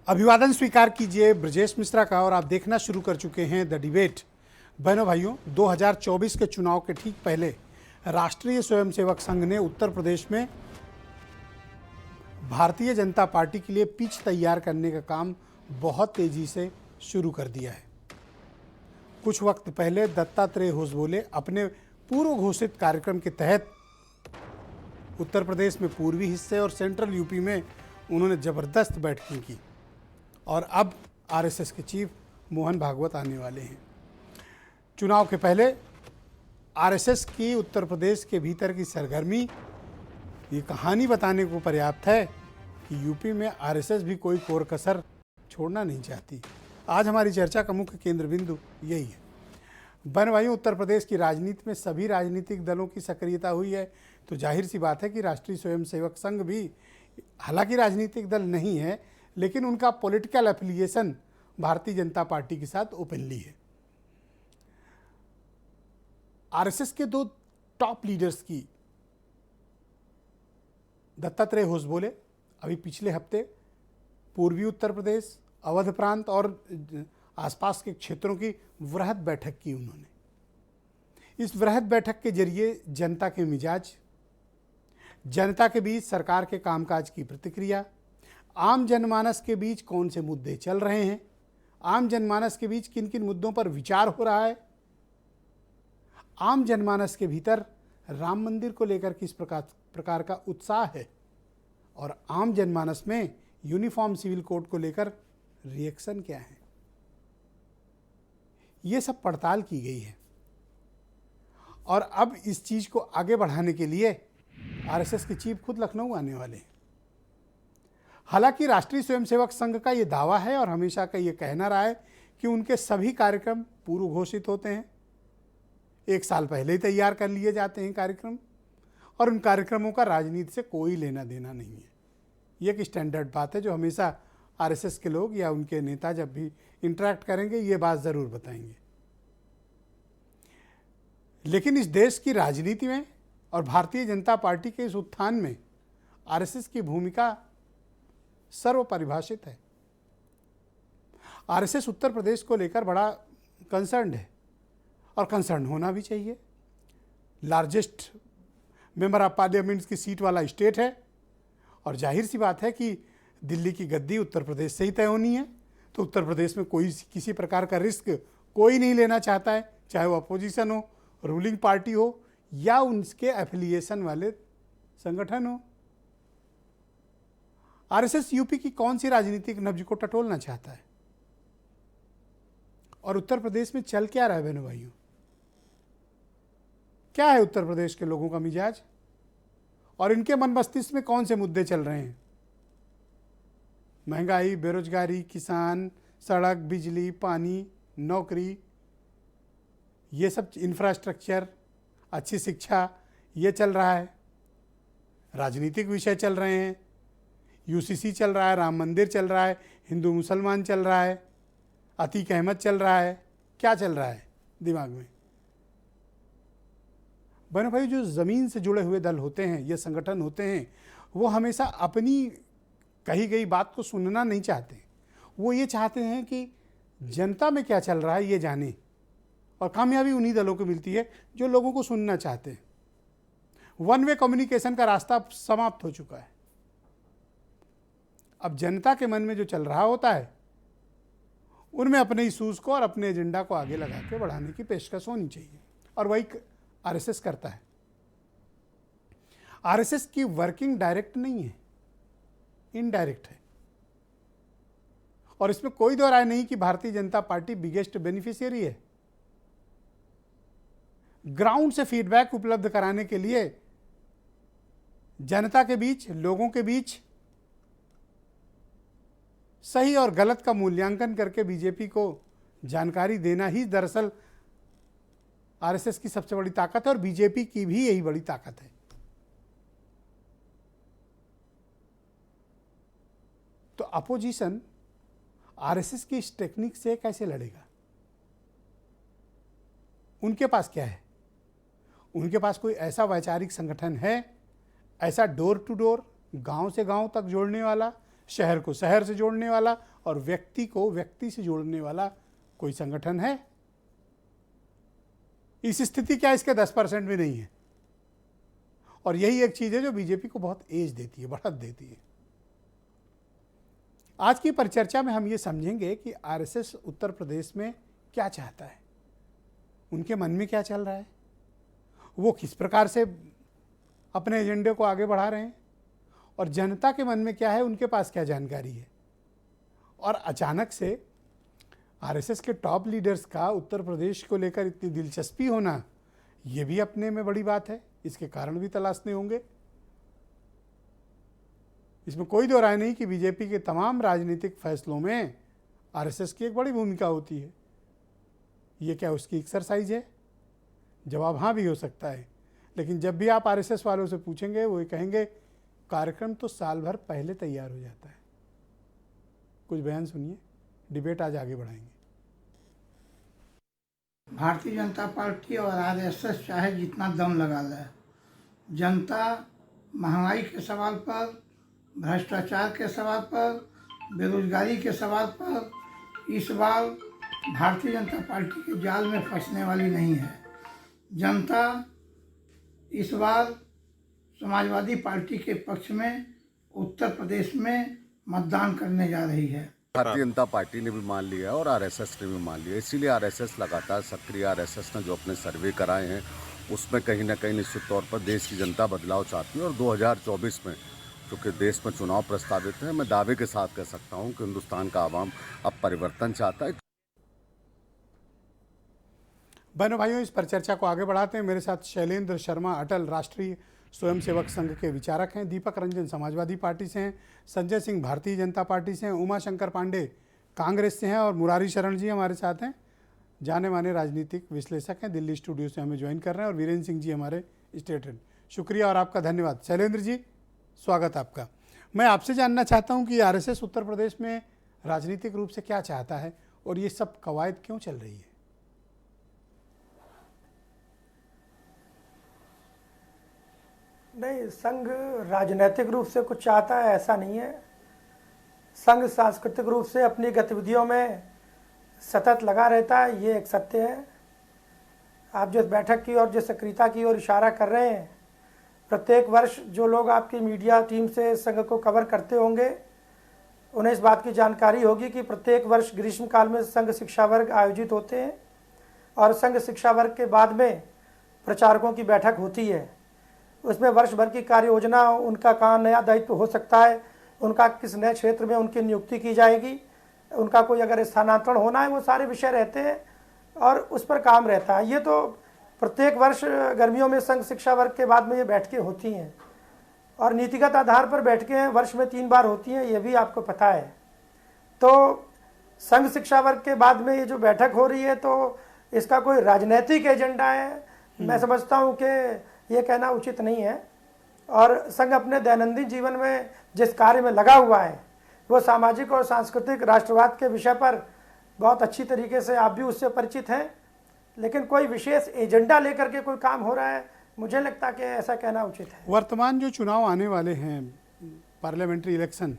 अभिवादन स्वीकार कीजिए ब्रजेश मिश्रा का। और आप देखना शुरू कर चुके हैं द डिबेट। बहनों भाइयों, 2024 के चुनाव के ठीक पहले राष्ट्रीय स्वयंसेवक संघ ने उत्तर प्रदेश में भारतीय जनता पार्टी के लिए पिच तैयार करने का काम बहुत तेजी से शुरू कर दिया है। कुछ वक्त पहले दत्तात्रेय होसबोले अपने पूर्व घोषित कार्यक्रम के तहत उत्तर प्रदेश में पूर्वी हिस्से और सेंट्रल यूपी में उन्होंने ज़बरदस्त बैठकें की। और अब आरएसएस के चीफ मोहन भागवत आने वाले हैं। चुनाव के पहले आरएसएस की उत्तर प्रदेश के भीतर की सरगर्मी ये कहानी बताने को पर्याप्त है कि यूपी में आरएसएस भी कोई कोर कसर छोड़ना नहीं चाहती। आज हमारी चर्चा का मुख्य केंद्र बिंदु यही है। बहन भाइयों, उत्तर प्रदेश की राजनीति में सभी राजनीतिक दलों की सक्रियता हुई है, तो जाहिर सी बात है कि राष्ट्रीय स्वयंसेवक संघ भी हालांकि राजनीतिक दल नहीं है, लेकिन उनका political affiliation Bharatiya Janata party के साथ ओपनली है। आरएसएस के दो टॉप लीडर्स की, दत्तात्रेय होसबोले अभी पिछले हफ्ते पूर्वी उत्तर प्रदेश, अवध प्रांत और आसपास के क्षेत्रों की वृहद बैठक की उन्होंने। इस वृहद बैठक के जरिए जनता के मिजाज, जनता के बीच सरकार के कामकाज की प्रतिक्रिया, आम जनमानस के बीच कौन से मुद्दे चल रहे हैं, आम जनमानस के बीच किन किन मुद्दों पर विचार हो रहा है, आम जनमानस के भीतर राम मंदिर को लेकर किस प्रकार का उत्साह है और आम जनमानस में यूनिफॉर्म सिविल कोड को लेकर रिएक्शन क्या है, ये सब पड़ताल की गई है। और अब इस चीज़ को आगे बढ़ाने के लिए आरएसएस के चीफ खुद लखनऊ आने वाले हैं। हालांकि राष्ट्रीय स्वयंसेवक संघ का ये दावा है और हमेशा का ये कहना रहा है कि उनके सभी कार्यक्रम पूर्व घोषित होते हैं, एक साल पहले ही तैयार कर लिए जाते हैं कार्यक्रम, और उन कार्यक्रमों का राजनीति से कोई लेना देना नहीं है। ये एक स्टैंडर्ड बात है जो हमेशा आरएसएस के लोग या उनके नेता जब भी इंटरेक्ट करेंगे ये बात ज़रूर बताएंगे। लेकिन इस देश की राजनीति में और भारतीय जनता पार्टी के इस उत्थान में आरएसएस की भूमिका सर्वपरिभाषित है। आरएसएस उत्तर प्रदेश को लेकर बड़ा कंसर्न्ड है और कंसर्न होना भी चाहिए। लार्जेस्ट मेंबर ऑफ पार्लियामेंट की सीट वाला स्टेट है और जाहिर सी बात है कि दिल्ली की गद्दी उत्तर प्रदेश से ही तय होनी है, तो उत्तर प्रदेश में कोई किसी प्रकार का रिस्क कोई नहीं लेना चाहता है, चाहे वो अपोजिशन हो, रूलिंग पार्टी हो या उनके एफिलिएशन वाले संगठन हो। आरएसएस यूपी की कौन सी राजनीतिक नब्ज को टटोलना चाहता है और उत्तर प्रदेश में चल क्या रहा है बहनों भाइयों? क्या है उत्तर प्रदेश के लोगों का मिजाज और इनके मन मस्तिष्क में कौन से मुद्दे चल रहे हैं? महंगाई, बेरोजगारी, किसान, सड़क, बिजली, पानी, नौकरी, ये सब, इंफ्रास्ट्रक्चर, अच्छी शिक्षा, ये चल रहा है। राजनीतिक विषय चल रहे हैं, यूसीसी चल रहा है, राम मंदिर चल रहा है, हिंदू मुसलमान चल रहा है, अतीक अहमद चल रहा है, क्या चल रहा है दिमाग में? बहनों भाई, जो ज़मीन से जुड़े हुए दल होते हैं, ये संगठन होते हैं, वो हमेशा अपनी कही गई बात को सुनना नहीं चाहते। वो ये चाहते हैं कि जनता में क्या चल रहा है ये जाने, और कामयाबी उन्हीं दलों को मिलती है जो लोगों को सुनना चाहते हैं। वन वे कम्युनिकेशन का रास्ता समाप्त हो चुका है। अब जनता के मन में जो चल रहा होता है उनमें अपने इशूज़ को और अपने एजेंडा को आगे लगा के बढ़ाने की पेशकश होनी चाहिए, और वही आरएसएस करता है। आरएसएस की वर्किंग डायरेक्ट नहीं है, इनडायरेक्ट है, और इसमें कोई दो राय नहीं कि Bharatiya Janata party biggest beneficiary है। ग्राउंड से फीडबैक उपलब्ध कराने के लिए जनता के बीच, लोगों के बीच सही और गलत का मूल्यांकन करके बीजेपी को जानकारी देना ही दरअसल आरएसएस की सबसे बड़ी ताकत है, और बीजेपी की भी यही बड़ी ताकत है। तो अपोजिशन आरएसएस की इस टेक्निक से कैसे लड़ेगा? उनके पास क्या है? उनके पास कोई ऐसा वैचारिक संगठन है, ऐसा डोर टू डोर, गांव से गांव तक जोड़ने वाला, शहर को शहर से जोड़ने वाला और व्यक्ति को व्यक्ति से जोड़ने वाला कोई संगठन है? इस स्थिति क्या इसके 10% भी नहीं है। और यही एक चीज है जो बीजेपी को बहुत एज देती है, बढ़त देती है। आज की परिचर्चा में हम ये समझेंगे कि आरएसएस उत्तर प्रदेश में क्या चाहता है, उनके मन में क्या चल रहा है, वो किस प्रकार से अपने एजेंडे को आगे बढ़ा रहे हैं और जनता के मन में क्या है, उनके पास क्या जानकारी है। और अचानक से आरएसएस के टॉप लीडर्स का उत्तर प्रदेश को लेकर इतनी दिलचस्पी होना, ये भी अपने में बड़ी बात है। इसके कारण भी तलाशने होंगे। इसमें कोई दो राय नहीं कि बीजेपी के तमाम राजनीतिक फैसलों में आरएसएस की एक बड़ी भूमिका होती है। ये क्या उसकी एक्सरसाइज है? जवाब हाँ भी हो सकता है। लेकिन जब भी आप आरएसएस वालों से पूछेंगे, वो कहेंगे कार्यक्रम तो साल भर पहले तैयार हो जाता है। कुछ बयान सुनिए, डिबेट आज आगे बढ़ाएंगे। भारतीय जनता पार्टी और आरएसएस चाहे जितना दम लगा ले, जनता महंगाई के सवाल पर, भ्रष्टाचार के सवाल पर, बेरोजगारी के सवाल पर इस बार भारतीय जनता पार्टी के जाल में फंसने वाली नहीं है। जनता इस बार समाजवादी पार्टी के पक्ष में उत्तर प्रदेश में मतदान करने जा रही है। भारतीय जनता पार्टी ने भी मान लिया और आरएसएस ने भी मान लिया। इसीलिए आरएसएस लगातार सक्रिय, आरएसएस ने जो अपने सर्वे कराए हैं उसमें कहीं ना कहीं निश्चित तौर पर देश की जनता बदलाव चाहती है। और 2024 में चूँकि देश में चुनाव प्रस्तावित है, मैं दावे के साथ कह सकता हूँ कि हिंदुस्तान का आवाम अब परिवर्तन चाहता है। बहनों भाइयों, इस पर चर्चा को आगे बढ़ाते हैं। मेरे साथ शैलेंद्र शर्मा अटल राष्ट्रीय स्वयंसेवक संघ के विचारक हैं, दीपक रंजन समाजवादी पार्टी से हैं, संजय सिंह भारतीय जनता पार्टी से हैं, उमा शंकर पांडे कांग्रेस से हैं और मुरारी शरण जी हमारे साथ हैं, जाने माने राजनीतिक विश्लेषक हैं, दिल्ली स्टूडियो से हमें ज्वाइन कर रहे हैं, और वीरेंद्र सिंह जी हमारे स्टेट हेड। शुक्रिया और आपका धन्यवाद। शैलेंद्र जी, स्वागत आपका। मैं आपसे जानना चाहता हूँ कि आरएसएस उत्तर प्रदेश में राजनीतिक रूप से क्या चाहता है और ये सब कवायद क्यों चल रही है? नहीं, संघ राजनीतिक रूप से कुछ चाहता है ऐसा नहीं है। संघ सांस्कृतिक रूप से अपनी गतिविधियों में सतत लगा रहता है, ये एक सत्य है। आप जिस बैठक की और जिस सक्रियता की ओर इशारा कर रहे हैं, प्रत्येक वर्ष जो लोग आपकी मीडिया टीम से संघ को कवर करते होंगे, उन्हें इस बात की जानकारी होगी कि प्रत्येक वर्ष ग्रीष्मकाल में संघ शिक्षा वर्ग आयोजित होते हैं और संघ शिक्षा वर्ग के बाद में प्रचारकों की बैठक होती है। उसमें वर्ष भर की कार्य योजना, उनका कहाँ नया दायित्व हो सकता है, उनका किस नए क्षेत्र में उनकी नियुक्ति की जाएगी, उनका कोई अगर स्थानांतरण होना है, वो सारे विषय रहते हैं और उस पर काम रहता है। ये तो प्रत्येक वर्ष गर्मियों में संघ शिक्षा वर्ग के बाद में ये बैठकें होती हैं और नीतिगत आधार पर बैठकें वर्ष में 3 बार होती हैं, ये भी आपको पता है। तो संघ शिक्षा वर्ग के बाद में ये जो बैठक हो रही है, तो इसका कोई राजनीतिक एजेंडा है, मैं समझता हूँ कि ये कहना उचित नहीं है। और संघ अपने दैनंदिन जीवन में जिस कार्य में लगा हुआ है, वो सामाजिक और सांस्कृतिक राष्ट्रवाद के विषय पर बहुत अच्छी तरीके से आप भी उससे परिचित हैं। लेकिन कोई विशेष एजेंडा लेकर के कोई काम हो रहा है, मुझे लगता है कि ऐसा कहना उचित है। वर्तमान जो चुनाव आने वाले हैं, पार्लियामेंट्री इलेक्शन,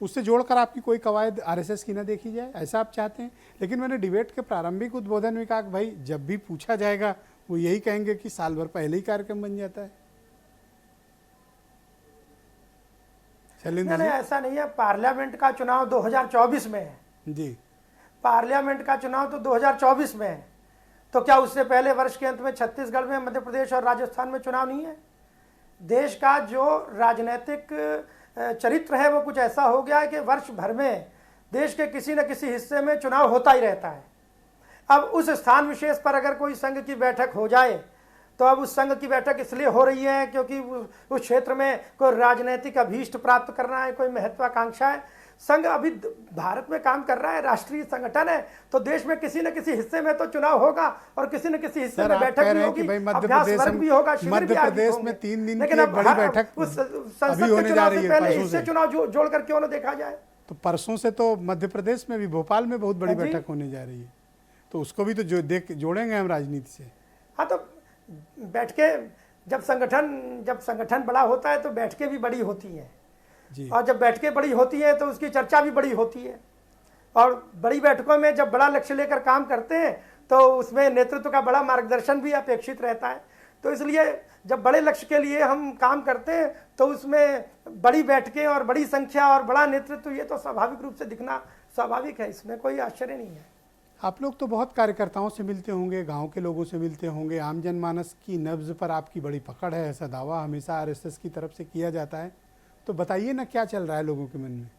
उससे जोड़कर आपकी कोई कवायद आरएसएस की ना देखी जाए, ऐसा आप चाहते हैं? लेकिन मैंने डिबेट के प्रारंभिक उद्बोधन में कहा कि भाई जब भी पूछा जाएगा वो यही कहेंगे कि साल भर पहले ही कार्यक्रम बन जाता है। नहीं, ऐसा नहीं है। पार्लियामेंट का चुनाव 2024 में है जी। पार्लियामेंट का चुनाव तो 2024 में है, तो क्या उससे पहले वर्ष के अंत में छत्तीसगढ़ में, मध्य प्रदेश और राजस्थान में चुनाव नहीं है? देश का जो राजनीतिक चरित्र है वो कुछ ऐसा हो गया है कि वर्ष भर में देश के किसी न किसी हिस्से में चुनाव होता ही रहता है। अब उस स्थान विशेष पर अगर कोई संघ की बैठक हो जाए, तो अब उस संघ की बैठक इसलिए हो रही है क्योंकि उस क्षेत्र में कोई राजनीतिक अभीष्ट प्राप्त करना है, कोई महत्वाकांक्षा है। संघ अभी भारत में काम कर रहा है, राष्ट्रीय संगठन है, तो देश में किसी न किसी हिस्से में तो चुनाव होगा और किसी न किसी हिस्से में बैठक भी होगी, अभ्यास वर्ग भी होगा, शिविर भी आयोजित होंगे। में 3 दिन लेकिन की अब बड़ी बैठक उस संसद अभी होने के जा चुनाव रही से है, पहले परसों इससे से। चुनाव जोड़कर क्यों न देखा जाए? तो परसों से तो मध्य प्रदेश में भी, भोपाल में बहुत बड़ी बैठक होने जा रही है, तो उसको भी तो जोड़ेंगे हम राजनीति से। हाँ, तो बैठ के जब संगठन बड़ा होता है तो बैठकें भी बड़ी होती हैं। जी। और जब बैठकें बड़ी होती है तो उसकी चर्चा भी बड़ी होती है, और बड़ी बैठकों में जब बड़ा लक्ष्य लेकर काम करते हैं तो उसमें नेतृत्व का बड़ा मार्गदर्शन भी अपेक्षित रहता है। तो इसलिए जब बड़े लक्ष्य के लिए हम काम करते हैं तो उसमें बड़ी बैठकें और बड़ी संख्या और बड़ा नेतृत्व, ये तो स्वाभाविक रूप से दिखना स्वाभाविक है, इसमें कोई आश्चर्य नहीं है। आप लोग तो बहुत कार्यकर्ताओं से मिलते होंगे, गांव के लोगों से मिलते होंगे, आम जनमानस की नब्ज पर आपकी बड़ी पकड़ है, ऐसा दावा हमेशा आरएसएस की तरफ से किया जाता है। तो बताइए ना, क्या चल रहा है लोगों के मन में?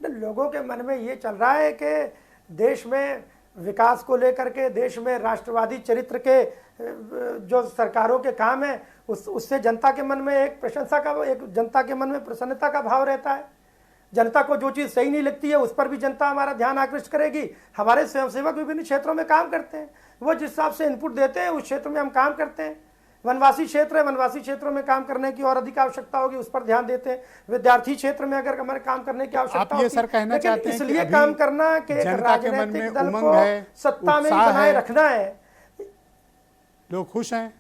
लोगों के मन में ये चल रहा है कि देश में विकास को लेकर के, देश में राष्ट्रवादी चरित्र के जो सरकारों के काम है उससे जनता के मन में एक प्रशंसा का, एक जनता के मन में प्रसन्नता का भाव रहता है। जनता को जो चीज़ सही नहीं लगती है उस पर भी जनता हमारा ध्यान आकृष्ट करेगी। हमारे स्वयंसेवक विभिन्न क्षेत्रों में काम करते हैं, वो जिस हिसाब से इनपुट देते हैं उस क्षेत्र में हम काम करते हैं। वनवासी क्षेत्र है, वनवासी क्षेत्रों में काम करने की और अधिक आवश्यकता होगी, उस पर ध्यान देते हैं। विद्यार्थी क्षेत्र में अगर हमारे काम करने की आवश्यकता आप ये सर कहना चाहते हैं कि इसलिए अभी काम करना कि जनता के मन में राजनीतिक दल उमंग को है, सत्ता में ही उत्साह बनाए है, रखना है। लोग खुश हैं?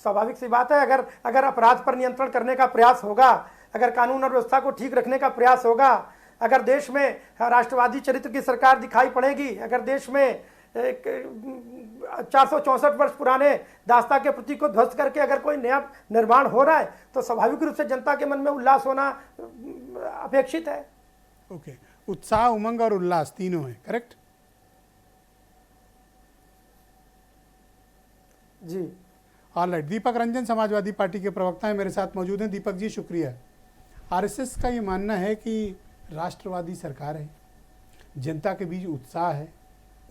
स्वाभाविक सी बात है, अगर अपराध पर नियंत्रण करने का प्रयास होगा, अगर कानून और व्यवस्था को ठीक रखने का प्रयास होगा, अगर देश में राष्ट्रवादी चरित्र की सरकार दिखाई पड़ेगी, अगर देश में 464 वर्ष पुराने दास्ता के प्रतीक को ध्वस्त करके अगर कोई नया निर्माण हो रहा है तो स्वाभाविक रूप से जनता के मन में उल्लास होना अपेक्षित है। ओके, उत्साह, उमंग और उल्लास तीनों है, करेक्ट? जी, ऑलराइट। दीपक रंजन समाजवादी पार्टी के प्रवक्ता हैं, मेरे साथ मौजूद हैं। दीपक जी, शुक्रिया। आरएसएस का ये मानना है कि राष्ट्रवादी सरकार है, जनता के बीच उत्साह है,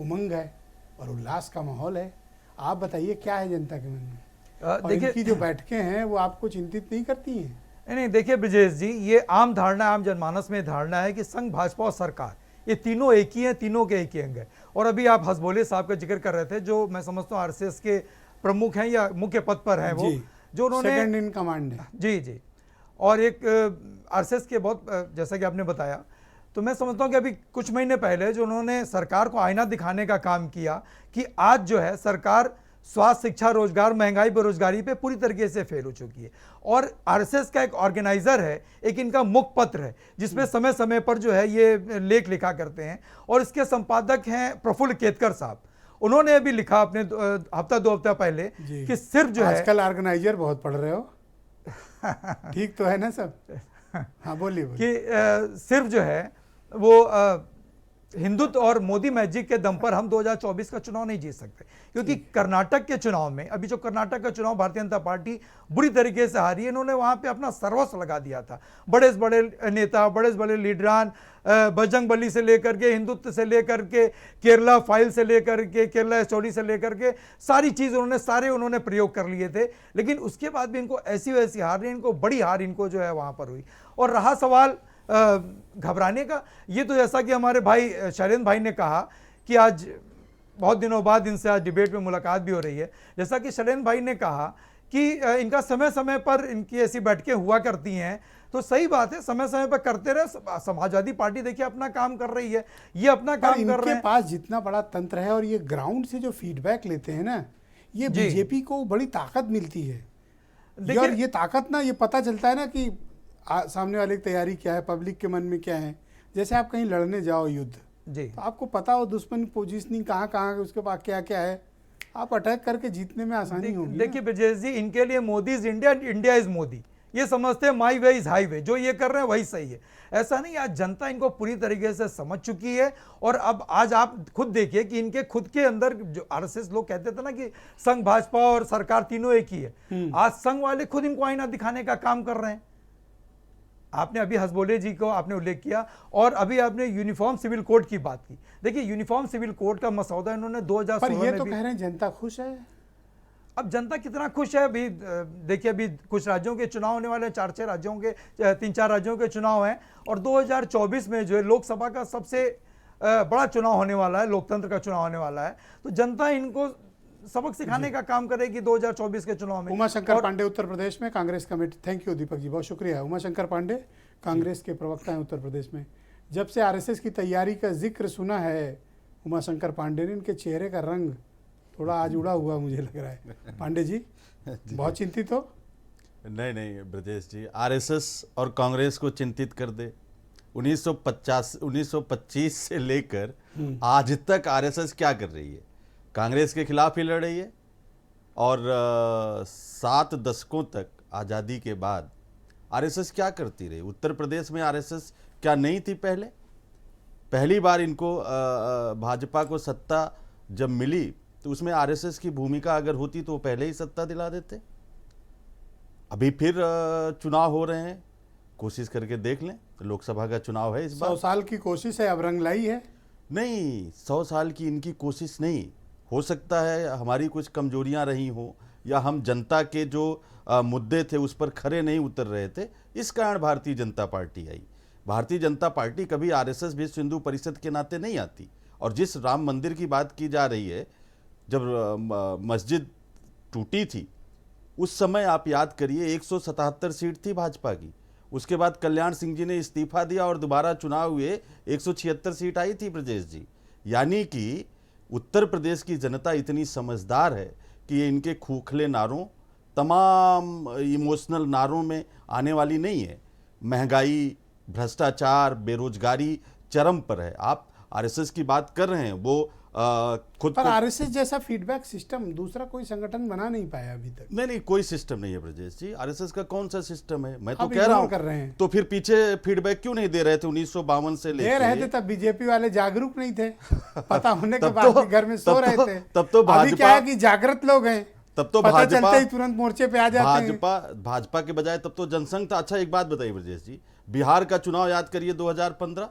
उमंग है और उल्लास का माहौल है। आप बताइए क्या है जनता के मन में? और इनकी जो बैठकें हैं वो आपको चिंतित नहीं करती हैं? नहीं, देखिए ब्रजेश जी, ये आम धारणा, आम जनमानस में धारणा है कि संघ, भाजपा और सरकार ये तीनों एक ही हैं, तीनों के एक ही अंग है। और अभी आप हसबोले साहब का जिक्र कर रहे थे, जो मैं समझता हूँ आरएसएस के प्रमुख हैं या मुख्य पद पर हैं, वो जो उन्होंने सेकंड इन कमांड है। जी जी। और एक आरएसएस के बहुत, जैसा कि आपने बताया, तो मैं समझता हूं कि अभी कुछ महीने पहले जो उन्होंने सरकार को आईना दिखाने का काम किया कि आज जो है सरकार स्वास्थ्य, शिक्षा, रोजगार, महंगाई, बेरोजगारी पे पूरी तरीके से फेल हो चुकी है। और आरएसएस का एक ऑर्गेनाइजर है, एक इनका मुखपत्र है जिसमें समय समय पर जो है ये लेख लिखा करते हैं, और इसके संपादक हैं प्रफुल्ल केतकर साहब। उन्होंने अभी लिखा अपने हफ्ता 2 हफ्ता पहले कि सिर्फ जो है, आजकल ऑर्गेनाइजर बहुत पढ़ रहे हो ठीक तो है ना सब? हाँ बोलिए। कि सिर्फ जो है वो हिंदुत्व और मोदी मैजिक के दम पर हम 2024 का चुनाव नहीं जीत सकते, क्योंकि कर्नाटक के चुनाव में, अभी जो कर्नाटक का चुनाव भारतीय जनता पार्टी बुरी तरीके से हारी है, इन्होंने वहां पे अपना सर्वस्व लगा दिया था। बड़े से बड़े नेता, बड़े से बड़े लीडरान, बजरंग बली से लेकर के, हिंदुत्व से लेकर के, केरला फाइल से लेकर के, केरला स्टोरी से लेकर के, सारी चीज़ उन्होंने प्रयोग कर लिए थे। लेकिन उसके बाद भी इनको ऐसी वैसी हार नहीं, इनको बड़ी हार इनको जो है वहां पर हुई। और रहा सवाल घबराने का, ये तो जैसा कि हमारे भाई शैलेंद्र भाई ने कहा कि आज बहुत दिनों बाद इनसे आज डिबेट में मुलाकात भी हो रही है। जैसा कि शैलेंद्र भाई ने कहा कि इनका समय समय पर इनकी ऐसी बैठकें हुआ करती हैं, तो सही बात है, समय समय पर करते रहे। समाजवादी पार्टी देखिए अपना काम कर रही है, ये अपना काम कर रहे हैं। इनके पास जितना बड़ा तंत्र है और ये ग्राउंड से जो फीडबैक लेते हैं ना, ये बीजेपी को बड़ी ताकत मिलती है। और ये ताकत ना, ये पता चलता है ना कि सामने वाले की तैयारी क्या है, पब्लिक के मन में क्या है। जैसे आप कहीं लड़ने जाओ युद्ध जी, तो आपको पता हो दुश्मन पोजीशनिंग कहाँ कहाँ, उसके पास क्या क्या है, आप अटैक करके जीतने में आसानी होगी। देखिए ब्रजेश जी, इनके लिए Modi is India, India is Modi, ये समझते हैं माई वे इज हाईवे, जो ये कर रहे हैं वही सही है। ऐसा नहीं, आज जनता इनको पूरी तरीके से समझ चुकी है। और अब आज आप खुद देखिए कि इनके खुद के अंदर जो आरएसएस लोग कहते थे ना कि संघ, भाजपा और सरकार तीनों एक ही है, आज संघ वाले खुद इनको आईना दिखाने का काम कर रहे हैं। आपने अभी हसबोले जी को आपने उल्लेख किया, और अभी आपने यूनिफॉर्म सिविल कोड की बात की। देखिए यूनिफॉर्म सिविल कोड का मसौदा इन्होंने 2016 में, ये तो कह रहे हैं जनता खुश है। अब जनता कितना खुश है, अभी देखिए अभी कुछ राज्यों के चुनाव होने वाले हैं, 4-6 राज्यों के, 3-4 राज्यों के चुनाव हैं, और 2024 में जो है लोकसभा का सबसे बड़ा चुनाव होने वाला है, लोकतंत्र का चुनाव होने वाला है। तो जनता इनको सबक सिखाने का काम करेगी 2024 के चुनाव में। उमाशंकर पांडे उत्तर प्रदेश में Congress committee. Thank you Deepak ji, बहुत शुक्रिया। उमाशंकर पांडे कांग्रेस के प्रवक्ता हैं उत्तर प्रदेश में। जब से आरएसएस की तैयारी का जिक्र सुना है उमाशंकर पांडे ने, इनके चेहरे का रंग थोड़ा आज उड़ा हुआ मुझे लग रहा है। पांडे जी बहुत चिंतित हो? नहीं ब्रजेश जी, आरएसएस और कांग्रेस को चिंतित कर दे। 1925 से लेकर आज तक आरएसएस क्या कर रही है? कांग्रेस के खिलाफ ही लड़ रही है। और 7 दशकों तक आज़ादी के बाद आरएसएस क्या करती रही? उत्तर प्रदेश में आरएसएस क्या नहीं थी पहले? पहली बार इनको भाजपा को सत्ता जब मिली तो उसमें आरएसएस की भूमिका अगर होती तो वो पहले ही सत्ता दिला देते। अभी फिर चुनाव हो रहे हैं, कोशिश करके देख लें। लोकसभा का चुनाव है इस बार। 100 साल की कोशिश है, अब रंग लाई है। नहीं, 100 साल की इनकी कोशिश नहीं हो सकता है। हमारी कुछ कमजोरियां रही हों या हम जनता के जो मुद्दे थे उस पर खरे नहीं उतर रहे थे, इस कारण भारतीय जनता पार्टी आई। भारतीय जनता पार्टी कभी आरएसएस विश्व हिंदू परिषद के नाते नहीं आती। और जिस राम मंदिर की बात की जा रही है, जब मस्जिद टूटी थी उस समय आप याद करिए 177 सीट थी भाजपा की। उसके बाद कल्याण सिंह जी ने इस्तीफा दिया और दोबारा चुनाव हुए, 176 सीट आई थी ब्रजेश जी। यानी कि उत्तर प्रदेश की जनता इतनी समझदार है कि ये इनके खोखले नारों, तमाम इमोशनल नारों में आने वाली नहीं है। महंगाई, भ्रष्टाचार, बेरोजगारी चरम पर है। आप आरएसएस की बात कर रहे हैं, वो खुद पर को आरएसएस जैसा फीडबैक सिस्टम दूसरा कोई संगठन बना नहीं पाया अभी तक। नहीं, कोई सिस्टम नहीं है ब्रजेश जी। आरएसएस का कौन सा सिस्टम है? मैं तो आप कह रहा इग्नोर कर रहे हूं, हैं। तो फिर पीछे फीडबैक क्यों नहीं दे रहे थे 1952 से दे रहे थे, लेकर? तब बीजेपी वाले जागरूक नहीं थे, पता होने के तब बाद तो- भी घर में सो तब रहे तो- थे। तब तो अभी भाजपा- क्या है कि जागृत लोग हैं, तब तो पता भाजपा चलते ही तुरंत मोर्चे पे आ जाते हैं। भाजपा के बजाय तब तो जनसंघ था। अच्छा एक बात बताइए ब्रजेश जी, बिहार का चुनाव याद करिए 2015,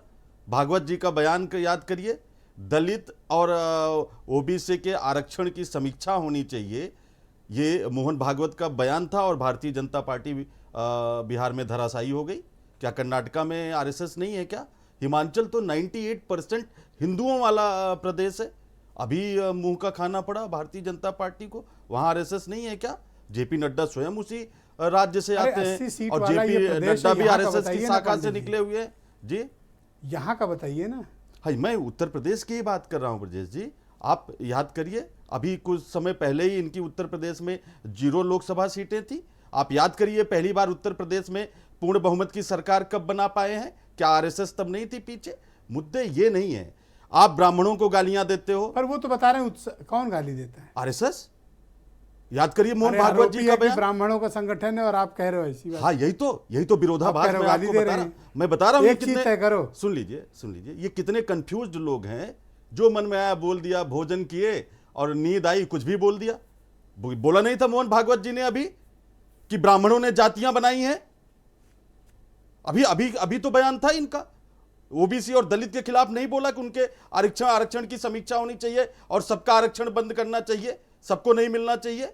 भागवत जी का बयान का याद करिए, दलित और ओबीसी के आरक्षण की समीक्षा होनी चाहिए। ये मोहन भागवत का बयान था और भारतीय जनता पार्टी बिहार में धराशायी हो गई। क्या कर्नाटका में आरएसएस नहीं है क्या? हिमाचल तो 98% हिंदुओं वाला प्रदेश है। अभी मुंह का खाना पड़ा भारतीय जनता पार्टी को, वहां आरएसएस नहीं है क्या? जेपी नड्डा स्वयं उसी राज्य से अरे आते 80 सीट हैं और वाला ये जेपी प्रदेश नड्डा है, भी यहाँ का आरएसएस की बताइए ना शाखा पांडे से जी। निकले हुए हैं जी। यहाँ का बताइए ना। हाँ, मैं उत्तर प्रदेश की ही बात कर रहा हूं ब्रजेश जी। आप याद करिए, अभी कुछ समय पहले ही इनकी उत्तर प्रदेश में 0 लोकसभा सीटें थी। आप याद करिए पहली बार उत्तर प्रदेश में पूर्ण बहुमत की सरकार कब बना पाए हैं? क्या आरएसएस तब नहीं थी पीछे? मुद्दे ये नहीं है। आप ब्राह्मणों को गालियां देते हो, पर वो तो बता रहे हैं कौन गाली देता है? आरएसएस। याद करिए मोहन अरे भागवत आरोपी जी है का कि बयान। ब्राह्मणों का संगठन है और आप कह रहे हो ऐसी बात। हाँ, यही तो विरोधाभास आप कह रहे हो, मैं गाली आपको दे बता रहे रहा हैं। मैं बता रहा हूँ एक चीज तय करो। सुन लीजिए ये कितने कंफ्यूज्ड लोग हैं। जो मन में आया बोल दिया, भोजन किए और नींद आई कुछ भी बोल दिया। बोला नहीं था मोहन भागवत जी ने अभी कि ब्राह्मणों ने जातियां बनाई हैं? अभी तो बयान था इनका। ओबीसी और दलित के खिलाफ नहीं बोला कि उनके आरक्षण की समीक्षा होनी चाहिए और सबका आरक्षण बंद करना चाहिए, सबको नहीं मिलना चाहिए।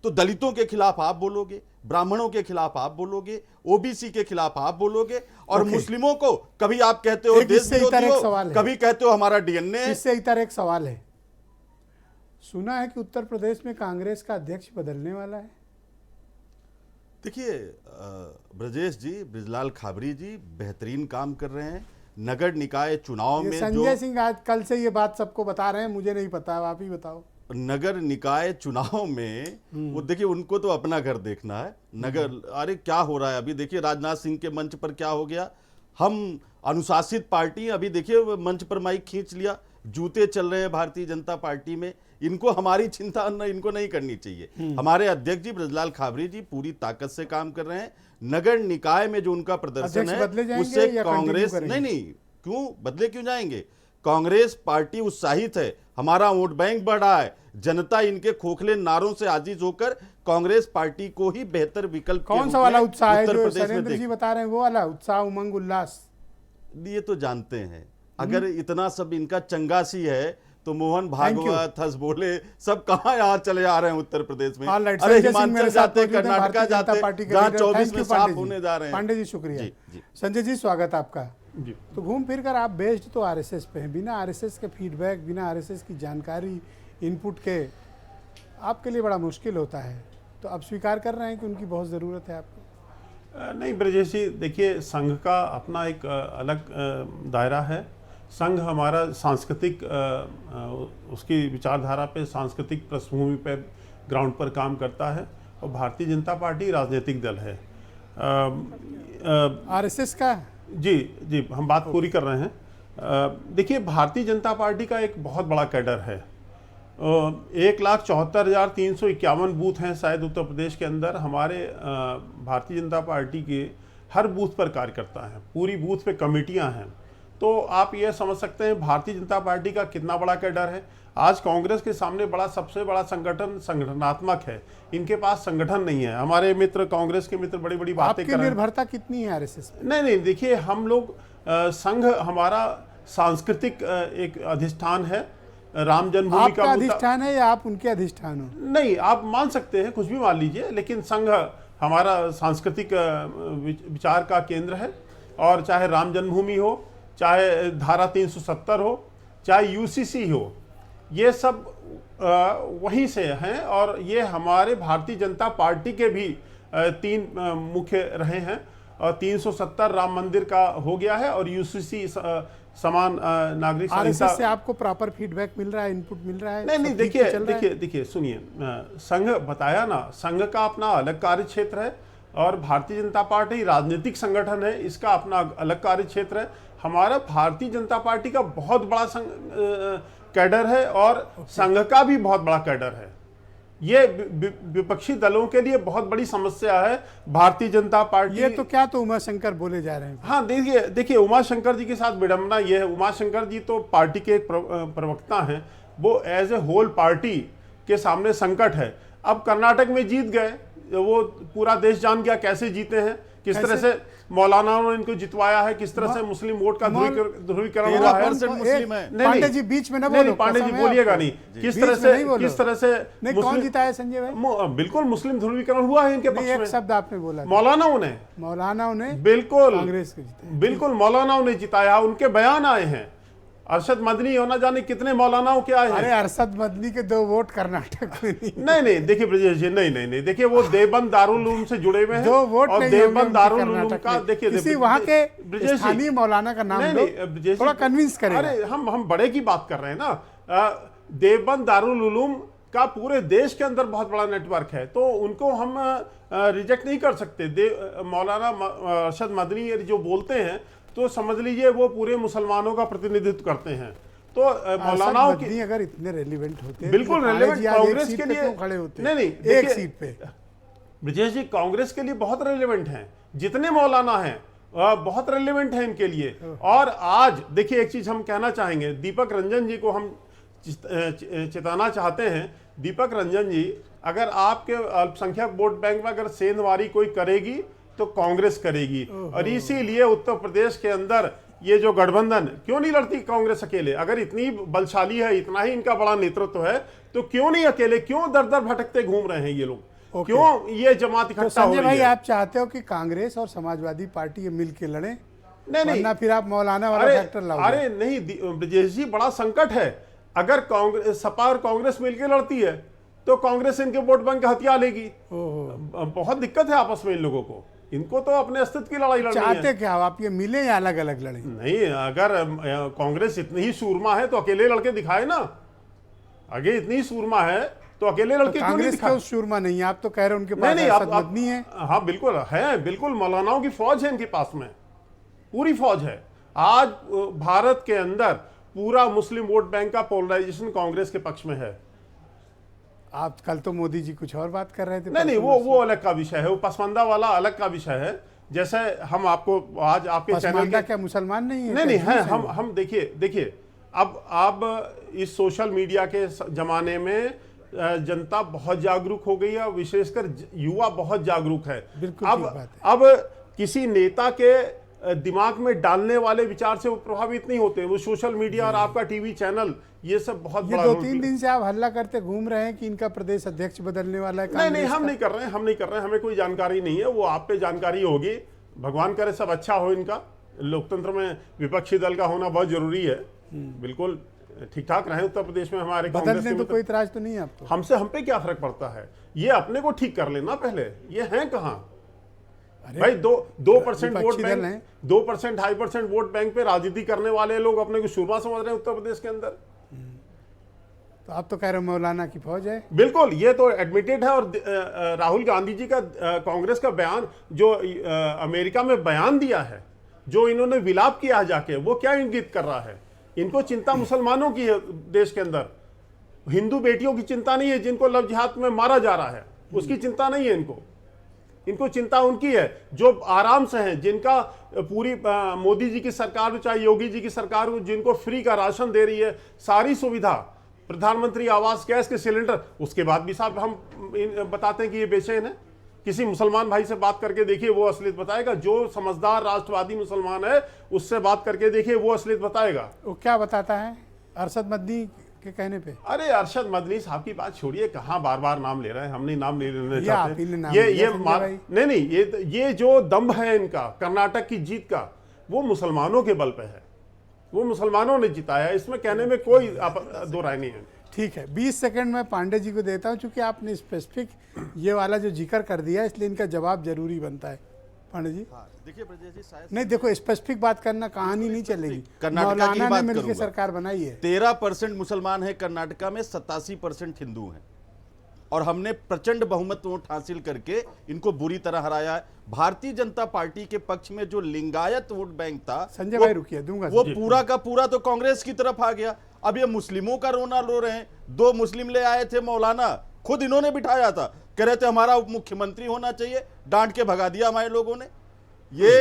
तो दलितों के खिलाफ आप बोलोगे, ब्राह्मणों के खिलाफ आप बोलोगे, ओबीसी के खिलाफ आप बोलोगे और मुस्लिमों को कभी आप कहते हो एक देश इससे विरोधी इतर एक हो, सवाल है। कभी कहते हो हमारा डीएनए। इससे इतर एक सवाल है, सुना है कि उत्तर प्रदेश में कांग्रेस का अध्यक्ष बदलने वाला है। देखिए ब्रजेश जी, ब्रिजलाल खाबरी जी बेहतरीन काम कर रहे हैं। नगर निकाय चुनाव ये में संजय सिंह आज कल से ये बात सबको बता रहे हैं, मुझे नहीं पता, आप ही बताओ। नगर निकाय चुनाव में वो देखिए, उनको तो अपना घर देखना है। नगर, अरे क्या हो रहा है अभी देखिए, राजनाथ सिंह के मंच पर क्या हो गया। हम अनुशासित पार्टी, अभी देखिए मंच पर माइक खींच लिया, जूते चल रहे हैं भारतीय जनता पार्टी में। इनको हमारी चिंता इनको नहीं करनी चाहिए। हमारे अध्यक्ष जी ब्रजलाल खाबरी जी पूरी ताकत से काम कर रहे हैं। नगर निकाय में जो उनका प्रदर्शन अध्यक्ष बदले है जाएंगे उससे या कांग्रेस कंटिन्यू नहीं, क्यों बदले क्यों जाएंगे? कांग्रेस पार्टी उत्साहित है, हमारा वोट बैंक बढ़ रहा है। जनता इनके खोखले नारों से आजीज होकर कांग्रेस पार्टी को ही बेहतर विकल्प के कौन रूप सा वाला में उत्साह है उत्तर जो प्रदेश में शैलेंद्र देख- जी बता रहे हैं, वो वाला उत्साह, उमंग, उल्लास? ये तो जानते हैं। अगर इतना सब इनका चंगासी है तो मोहन you. भागवत, हंसबोले सब कहाँ यहाँ चले आ रहे हैं उत्तर प्रदेश में? All right, अरे संजय सिंह मेरे हिमाचल साथ जाते, मौजूद हैं, कर्नाटका भारतीय जनता जाते, पार्टी के जहाँ लीडर। 24 Thank में you, साफ पांडे जी। होने जा रहे हैं। पांडे जी शुक्रिया। जी। संजय जी स्वागत आपका। तो घूम फिर कर आप बेस्ड तो आरएसएस पे हैं, बिना आरएसएस के फीडबैक, बिना आरएसएस की जानकारी, इनपुट के आपके लिए बड़ा मुश्किल होता है। तो आप स्वीकार कर रहे हैं कि उनकी बहुत ज़रूरत है आपको? नहीं ब्रजेश जी, देखिए संघ का अपना एक अलग दायरा है संघ हमारा सांस्कृतिक उसकी विचारधारा पे, सांस्कृतिक पृष्ठभूमि पे ग्राउंड पर काम करता है, और भारतीय जनता पार्टी राजनीतिक दल है। आरएसएस का जी हम बात पूरी कर रहे हैं। देखिए, भारतीय जनता पार्टी का एक बहुत बड़ा कैडर है। 1,74,351 बूथ हैं शायद उत्तर प्रदेश के अंदर। हमारे भारतीय जनता पार्टी के हर बूथ पर कार्यकर्ता हैं, पूरी बूथ पे कमेटियां हैं। तो आप ये समझ सकते हैं भारतीय जनता पार्टी का कितना बड़ा कैडर है। आज कांग्रेस के सामने सबसे बड़ा संगठन संगठनात्मक है, इनके पास संगठन नहीं है। हमारे मित्र, कांग्रेस के मित्र बड़ी बड़ी बातें कर रहे हैं। निर्भरता कितनी है आरएसएस पे? नहीं, देखिए, हम लोग संघ हमारा सांस्कृतिक एक अधिष्ठान है। राम जन्मभूमि का अधिष्ठान है या आप उनके अधिष्ठान हो? नहीं, आप मान सकते हैं, कुछ भी मान लीजिए, लेकिन संघ हमारा सांस्कृतिक विचार का केंद्र है। और चाहे राम जन्मभूमि हो, चाहे धारा 370 हो, चाहे यूसीसी हो, ये सब वहीं से हैं। और ये हमारे भारतीय जनता पार्टी के भी 3 मुख्य रहे हैं। और 370 राम मंदिर का हो गया है, और यूसीसी समान नागरिक संहिता से आपको प्रॉपर फीडबैक मिल रहा है, इनपुट मिल रहा है? नहीं, देखिए सुनिए, संघ बताया ना, संघ का अपना अलग कार्य क्षेत्र है, और भारतीय जनता पार्टी राजनीतिक संगठन है, इसका अपना अलग कार्य क्षेत्र है। हमारा भारतीय जनता पार्टी का बहुत बड़ा कैडर है, और संघ का भी बहुत बड़ा कैडर है। ये विपक्षी दलों के लिए बहुत बड़ी समस्या है भारतीय जनता पार्टी। ये तो क्या, तो उमाशंकर बोले जा रहे हैं। हाँ, देखिए उमाशंकर जी के साथ विडंबना ये है, उमाशंकर जी तो पार्टी के एक प्रवक्ता हैं, वो एज ए होल पार्टी के सामने संकट है। अब कर्नाटक में जीत गए, वो पूरा देश जान गया कैसे जीते हैं, किस तरह से मौलाना ने इनको जितवाया है, किस तरह से मुस्लिम वोट का ध्रुवीकरण हुआ है। पांडे जी बीच में न बोलो, पांडे जी बोलिएगा नहीं। किस तरह से नहीं, कौन जिताया संजय भाई? बिल्कुल मुस्लिम ध्रुवीकरण हुआ है इनके पक्ष में। एक शब्द आपने बोला, मौलानाओं ने बिल्कुल कांग्रेस को जिताया, बिल्कुल मौलानाओं ने जिताया, उनके बयान आए हैं। अरशद मदनी होना जाने कितने मौलानाओं के आए हैं। अरे अरशद मदनी के 2 वोट कर्नाटक में नहीं, देखिए ब्रजेश जी, नहीं, देखिए वो देवबंद दारुल उलूम से जुड़े हुए हैं। 2 वोट और देवबंद दारुल उलूम का देखिए, किसी वहां के स्थानीय मौलाना का नाम लो, थोड़ा कन्विंस करें। अरे हम बड़े की बात कर रहे हैं ना। देवबंद दारुल उलूम का पूरे देश के अंदर बहुत बड़ा नेटवर्क है, तो उनको हम रिजेक्ट नहीं कर सकते। मौलाना अरशद मदनी जो बोलते हैं, तो समझ लीजिए वो पूरे मुसलमानों का प्रतिनिधित्व करते हैं। तो मौलानाओं की अगर इतने रेलिवेंट होते, बिल्कुल रेलिवेंट कांग्रेस के लिए खड़े होते, नहीं, एक सीट पे। ब्रजेश जी, कांग्रेस के लिए बहुत रेलिवेंट हैं, जितने मौलाना हैं बहुत रेलिवेंट हैं इनके लिए। और आज देखिए, एक चीज हम कहना चाहेंगे, दीपक रंजन जी को हम चेताना चाहते हैं। दीपक रंजन जी, अगर आपके अल्पसंख्यक वोट बैंक में अगर सेंधमारी कोई करेगी तो कांग्रेस करेगी। और इसीलिए उत्तर प्रदेश के अंदर ये जो गठबंधन क्यों नहीं लड़ती कांग्रेस अकेले? अगर इतनी बलशाली है, इतना ही इनका बड़ा नेतृत्व है, तो क्यों नहीं अकेले, क्यों दर दर भटकते घूम रहे हैं ये लोग? क्यों ये जमात इकट्ठा हो रही है? भाई, आप चाहते हो कि कांग्रेस और समाजवादी पार्टी मिल के लड़े? नहीं, फिर आप मौलाना वाला फैक्टर लाओ। अरे नहीं ब्रजेश जी, बड़ा संकट है। अगर कांग्रेस, सपा और कांग्रेस मिलकर लड़ती है, तो कांग्रेस इनके वोट बैंक का हथियार लेगी। बहुत दिक्कत है आपस में इन लोगों को। इनको तो अपने अस्तित्व की लड़ाई लड़नी है। चाहते क्या हो आप, ये मिले या अलग अलग लड़े? नहीं, अगर कांग्रेस इतनी ही सूरमा है तो अकेले लड़के दिखाए ना। अगर इतनी ही सूरमा है तो अकेले लड़के क्यों नहीं दिखाए? सूरमा नहीं है, आप तो कह रहे हैं उनके पास अरशद मदनी है। हाँ बिल्कुल है, बिल्कुल मौलानाओं की फौज है इनके पास में, पूरी फौज है। आज भारत के अंदर पूरा मुस्लिम वोट बैंक का पोलराइजेशन कांग्रेस के पक्ष में है। आप कल तो मोदी जी कुछ और बात कर रहे थे। नहीं, वो अलग का विषय है, वो पसमानदा वाला अलग का विषय है। जैसे हम आपको आज आपके चैनल के, क्या मुसलमान नहीं है? नहीं है, हम देखिए अब इस सोशल मीडिया के जमाने में जनता बहुत जागरूक हो गई है, विशेषकर युवा बहुत जागरूक है। अब किसी नेता के दिमाग में डालने वाले विचार से वो प्रभावित नहीं होते। वो सोशल मीडिया और आपका टीवी चैनल, ये सब बहुत बड़ा। 2-3 दिन से आप हल्ला करते घूम रहे हैं कि इनका प्रदेश अध्यक्ष बदलने वाला है। नहीं, हम नहीं कर रहे हैं, हमें कोई जानकारी नहीं है। वो आप पे जानकारी होगी, भगवान करे सब अच्छा हो इनका। लोकतंत्र में विपक्षी दल का होना बहुत जरूरी है। बिल्कुल ठीक ठाक रहे उत्तर प्रदेश में हमारे। बदलने तो कोई इतराज तो नहीं है आपको? हम पे क्या फर्क पड़ता है? ये अपने को ठीक कर लेना पहले। ये हैं कहाँ? भाई 2% वोट विपक्षी दल बैंक, हैं। 2% 2.5% वोट बैंक पे राजनीति करने वाले लोग अपने को शुरुआत समझ रहे हैं उत्तर प्रदेश के अंदर। तो आप तो कह रहे हो मौलाना की फौज है। बिल्कुल, ये तो एडमिटेड है। और राहुल गांधी जी का कांग्रेस का बयान जो अमेरिका में बयान दिया है, जो इन्होंने विलाप किया है जाके, वो क्या इंगित कर रहा है? इनको चिंता मुसलमानों की है देश के अंदर, हिंदू बेटियों की चिंता नहीं है जिनको लव जिहाद में मारा जा रहा है, उसकी चिंता नहीं है इनको चिंता उनकी है जो आराम से हैं, जिनका पूरी मोदी जी की सरकार हो चाहे योगी जी की सरकार हो, जिनको फ्री का राशन दे रही है, सारी सुविधा, प्रधानमंत्री आवास, गैस के सिलेंडर, उसके बाद भी साहब हम बताते हैं कि ये बेचैन है। किसी मुसलमान भाई से बात करके देखिए, वो असलियत बताएगा। जो समझदार राष्ट्रवादी मुसलमान है उससे बात करके देखिए, वो असलियत बताएगा। वो क्या बताता है अरशद मदनी के कहने पे? अरे अरशद मदनी साहब की बात छोड़िए, कहाँ बार बार नाम ले रहे हैं, हमने नाम नहीं लेने या आप चाहते। ही ने नाम ये लिया संजय भाई। नहीं, ये जो दम्भ है इनका कर्नाटक की जीत का, वो मुसलमानों के बल पे है, वो मुसलमानों ने जिताया, इसमें कहने में कोई दो राय नहीं है। ठीक है, 20 सेकंड में पांडे जी को देता हूं, क्योंकि आपने स्पेसिफिक ये वाला जो जिक्र कर दिया, इसलिए इनका जवाब जरूरी बनता है। पांडे जी देखिए ब्रजेश जी, शायद नहीं, देखो स्पेसिफिक बात करना, कहानी नहीं चलेगी। कर्नाटका की मौलाना बात ने मिलकर करूंगा। सरकार बनाई है। 13% मुसलमान है कर्नाटका में, 87% हिंदू हैं, और हमने प्रचंड बहुमत वोट हासिल करके इनको बुरी तरह हराया है। भारतीय जनता पार्टी के पक्ष में जो लिंगायत वोट बैंक था, संजय भाई रुकिए, दूंगा वो पूरा का पूरा तो कांग्रेस की तरफ आ गया। अब ये मुस्लिमों का रोना रो रहे हैं। 2 मुस्लिम ले आए थे मौलाना, खुद इन्होंने बिठाया था, कह रहे थे हमारा उप मुख्यमंत्री होना चाहिए, डांट के भगा दिया हमारे लोगों ने। ये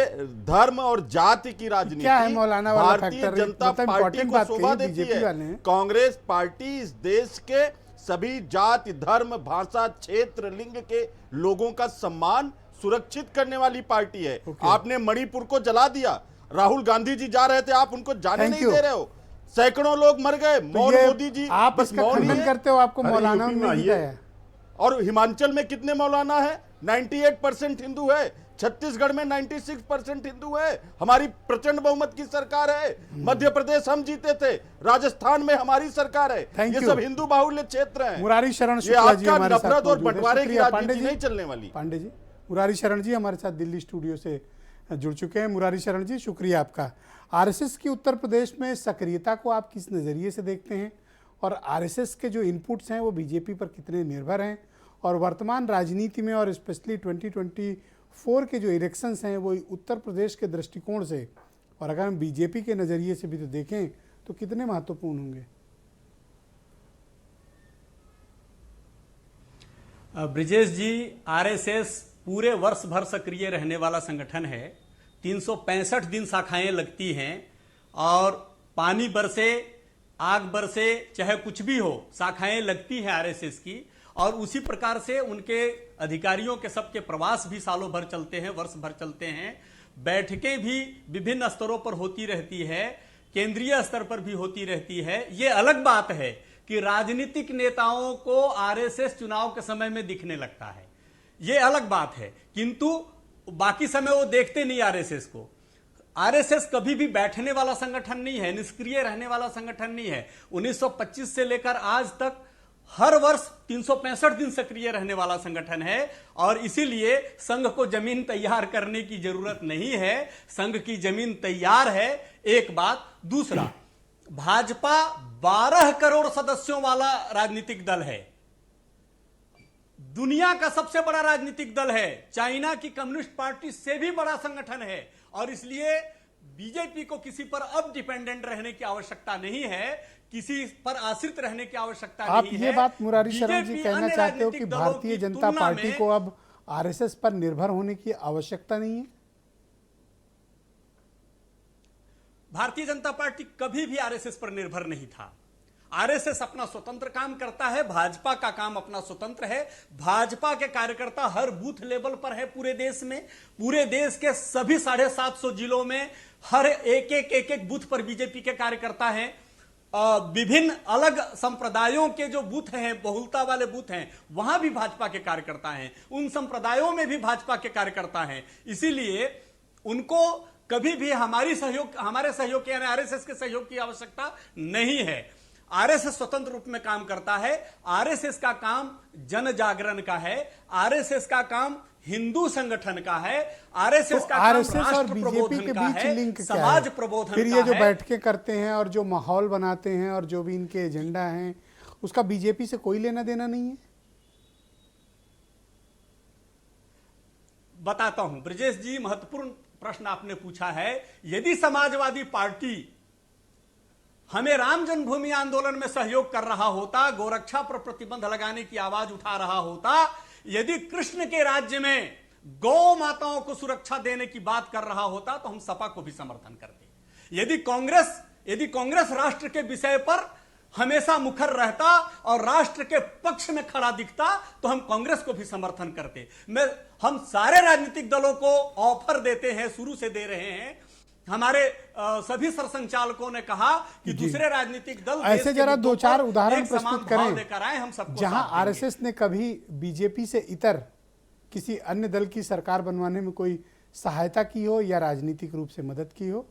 धर्म और जाति की राजनीति क्या है मौलाना वाला भारतीय फैक्टर? जनता मतलब पार्टी important को बात शोभा कही देती बीजेपी वाले है। हैं। कांग्रेस पार्टी इस देश के सभी जाति, धर्म, भाषा, क्षेत्र, लिंग के लोगों का सम्मान सुरक्षित करने वाली पार्टी है। आपने मणिपुर को जला दिया, राहुल गांधी जी जा रहे थे, आप उनको जाने Thank नहीं you। दे रहे हो, सैकड़ों लोग मर गए। मौन ये मोदी जी आप बस इसका मौन ही खंडन है। करते हो, आपको अरे मौलाना यूपी में ने दिखाया आइए। है। और हिमाचल में कितने मौलाना है? 98% हिंदू है। छत्तीसगढ़ में 96% हिंदू है। हमारी प्रचंड बहुमत की सरकार है। मध्य प्रदेश हम जीते थे, राजस्थान में हमारी सरकार है। Thank ये you। सब हिंदू बाहुल्य क्षेत्र हैं। मुरारी शरण ये शुक्ला जी आपका हमारे साथ नफरत और मौजूद है। बंटवारे की शुक्रिया, पांडे राजनीति जी। नहीं चलने वाली। पांडे जी, मुरारी शरण जी हमारे साथ दिल्ली स्टूडियो से जुड़ चुके हैं। मुरारी शरण जी, शुक्रिया आपका। आरएसएस की उत्तर प्रदेश में सक्रियता को आप किस नज़रिए से देखते हैं, और आरएसएस के जो इनपुट्स हैं वो बीजेपी पर कितने निर्भर हैं, और वर्तमान राजनीति में और स्पेशली 2024 के जो इलेक्शंस हैं वो उत्तर प्रदेश के दृष्टिकोण से, और अगर हम बीजेपी के नज़रिए से भी तो देखें, तो कितने महत्वपूर्ण होंगे? ब्रिजेश जी, आरएसएस पूरे वर्ष भर सक्रिय रहने वाला संगठन है। 365 दिन शाखाएं लगती हैं, और पानी बरसे, आग बरसे, चाहे कुछ भी हो, शाखाएं लगती हैं आरएसएस की। और उसी प्रकार से उनके अधिकारियों के सबके प्रवास भी सालों भर चलते हैं, वर्ष भर चलते हैं। बैठकें भी विभिन्न स्तरों पर होती रहती है, केंद्रीय स्तर पर भी होती रहती है। ये अलग बात है कि राजनीतिक नेताओं को आरएसएस चुनाव के समय में दिखने लगता है, ये अलग बात है, किंतु बाकी समय वो देखते नहीं आरएसएस को। आरएसएस कभी भी बैठने वाला संगठन नहीं है, निष्क्रिय रहने वाला संगठन नहीं है। 1925 से लेकर आज तक हर वर्ष 365 दिन सक्रिय रहने वाला संगठन है, और इसीलिए संघ को जमीन तैयार करने की जरूरत नहीं है। संघ की जमीन तैयार है, एक बात। दूसरा, भाजपा 12 करोड़ सदस्यों वाला राजनीतिक दल है, दुनिया का सबसे बड़ा राजनीतिक दल है, चाइना की कम्युनिस्ट पार्टी से भी बड़ा संगठन है, और इसलिए बीजेपी को किसी पर अब डिपेंडेंट रहने की आवश्यकता नहीं है, किसी पर आश्रित रहने की आवश्यकता आप नहीं ये है। बात मुरारी शरण जी बीजेपी कहना अन्य चाहते हो कि राजनीतिक दलों भारतीय की जनता तुलना पार्टी में को अब आरएसएस पर निर्भर होने की आवश्यकता नहीं है? भारतीय जनता पार्टी कभी भी आरएसएस पर निर्भर नहीं था। आरएसएस अपना स्वतंत्र काम करता है, भाजपा का काम अपना स्वतंत्र है। भाजपा के कार्यकर्ता हर बूथ लेवल पर है पूरे देश में, पूरे देश के सभी 750 जिलों में हर एक बूथ पर बीजेपी के कार्यकर्ता हैं। विभिन्न अलग संप्रदायों के जो बूथ हैं, बहुलता वाले बूथ हैं, वहां भी भाजपा के कार्यकर्ता हैं, उन संप्रदायों में भी भाजपा के कार्यकर्ता हैं। इसीलिए उनको कभी भी हमारे सहयोग यानी आरएसएस के सहयोग की आवश्यकता नहीं है। आरएसएस स्वतंत्र रूप में काम करता है। आरएसएस का काम जन जागरण का है, आरएसएस का काम हिंदू संगठन का है, आरएसएस तो का काम आरएसएस और राष्ट्र बीजेपी प्रबोधन के का बीच है, लिंक क्या समाज है? प्रबोधन फिर का ये जो है। बैठकें करते हैं और जो माहौल बनाते हैं और जो भी इनके एजेंडा हैं, उसका बीजेपी से कोई लेना देना नहीं है? बताता हूं ब्रजेश जी, महत्वपूर्ण प्रश्न आपने पूछा है। यदि समाजवादी पार्टी हमें राम जन्मभूमि आंदोलन में सहयोग कर रहा होता, गोरक्षा पर प्रतिबंध लगाने की आवाज उठा रहा होता, यदि कृष्ण के राज्य में गौ माताओं को सुरक्षा देने की बात कर रहा होता, तो हम सपा को भी समर्थन करते। यदि कांग्रेस राष्ट्र के विषय पर हमेशा मुखर रहता और राष्ट्र के पक्ष में खड़ा दिखता, तो हम कांग्रेस को भी समर्थन करते। हम सारे राजनीतिक दलों को ऑफर देते हैं, शुरू से दे रहे हैं। हमारे सभी सरसंचालकों ने कहा कि दूसरे राजनीतिक दल ऐसे जरा दो चार उदाहरण प्रस्तुत लेकर आए, हम करें सबको जहां साथ देंगे। आरएसएस ने कभी बीजेपी से इतर किसी अन्य दल की सरकार बनवाने में कोई सहायता की हो या राजनीतिक रूप से मदद की हो।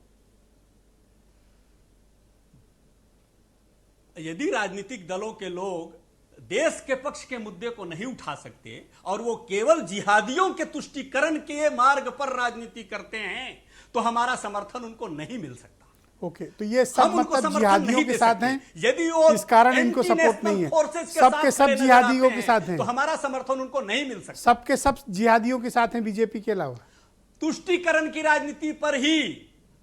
यदि राजनीतिक दलों के लोग देश के पक्ष के मुद्दे को नहीं उठा सकते और वो केवल जिहादियों के तुष्टीकरण के मार्ग पर राजनीति करते हैं, तो हमारा समर्थन उनको नहीं मिल सकता। ओके, तो ये सब हम उनको मतलब समर्थन जिहादियों नहीं के दे साथ सकते। हैं, यदि वो इस कारण इनको सपोर्ट एंटी-नेशनल नहीं है। फोर्सेस के सबके साथ सब खड़े नजर जिहादियों आते के साथ हैं, तो हमारा समर्थन उनको नहीं मिल सकता। सबके सब जिहादियों के साथ हैं बीजेपी के अलावा। तुष्टीकरण की राजनीति पर ही,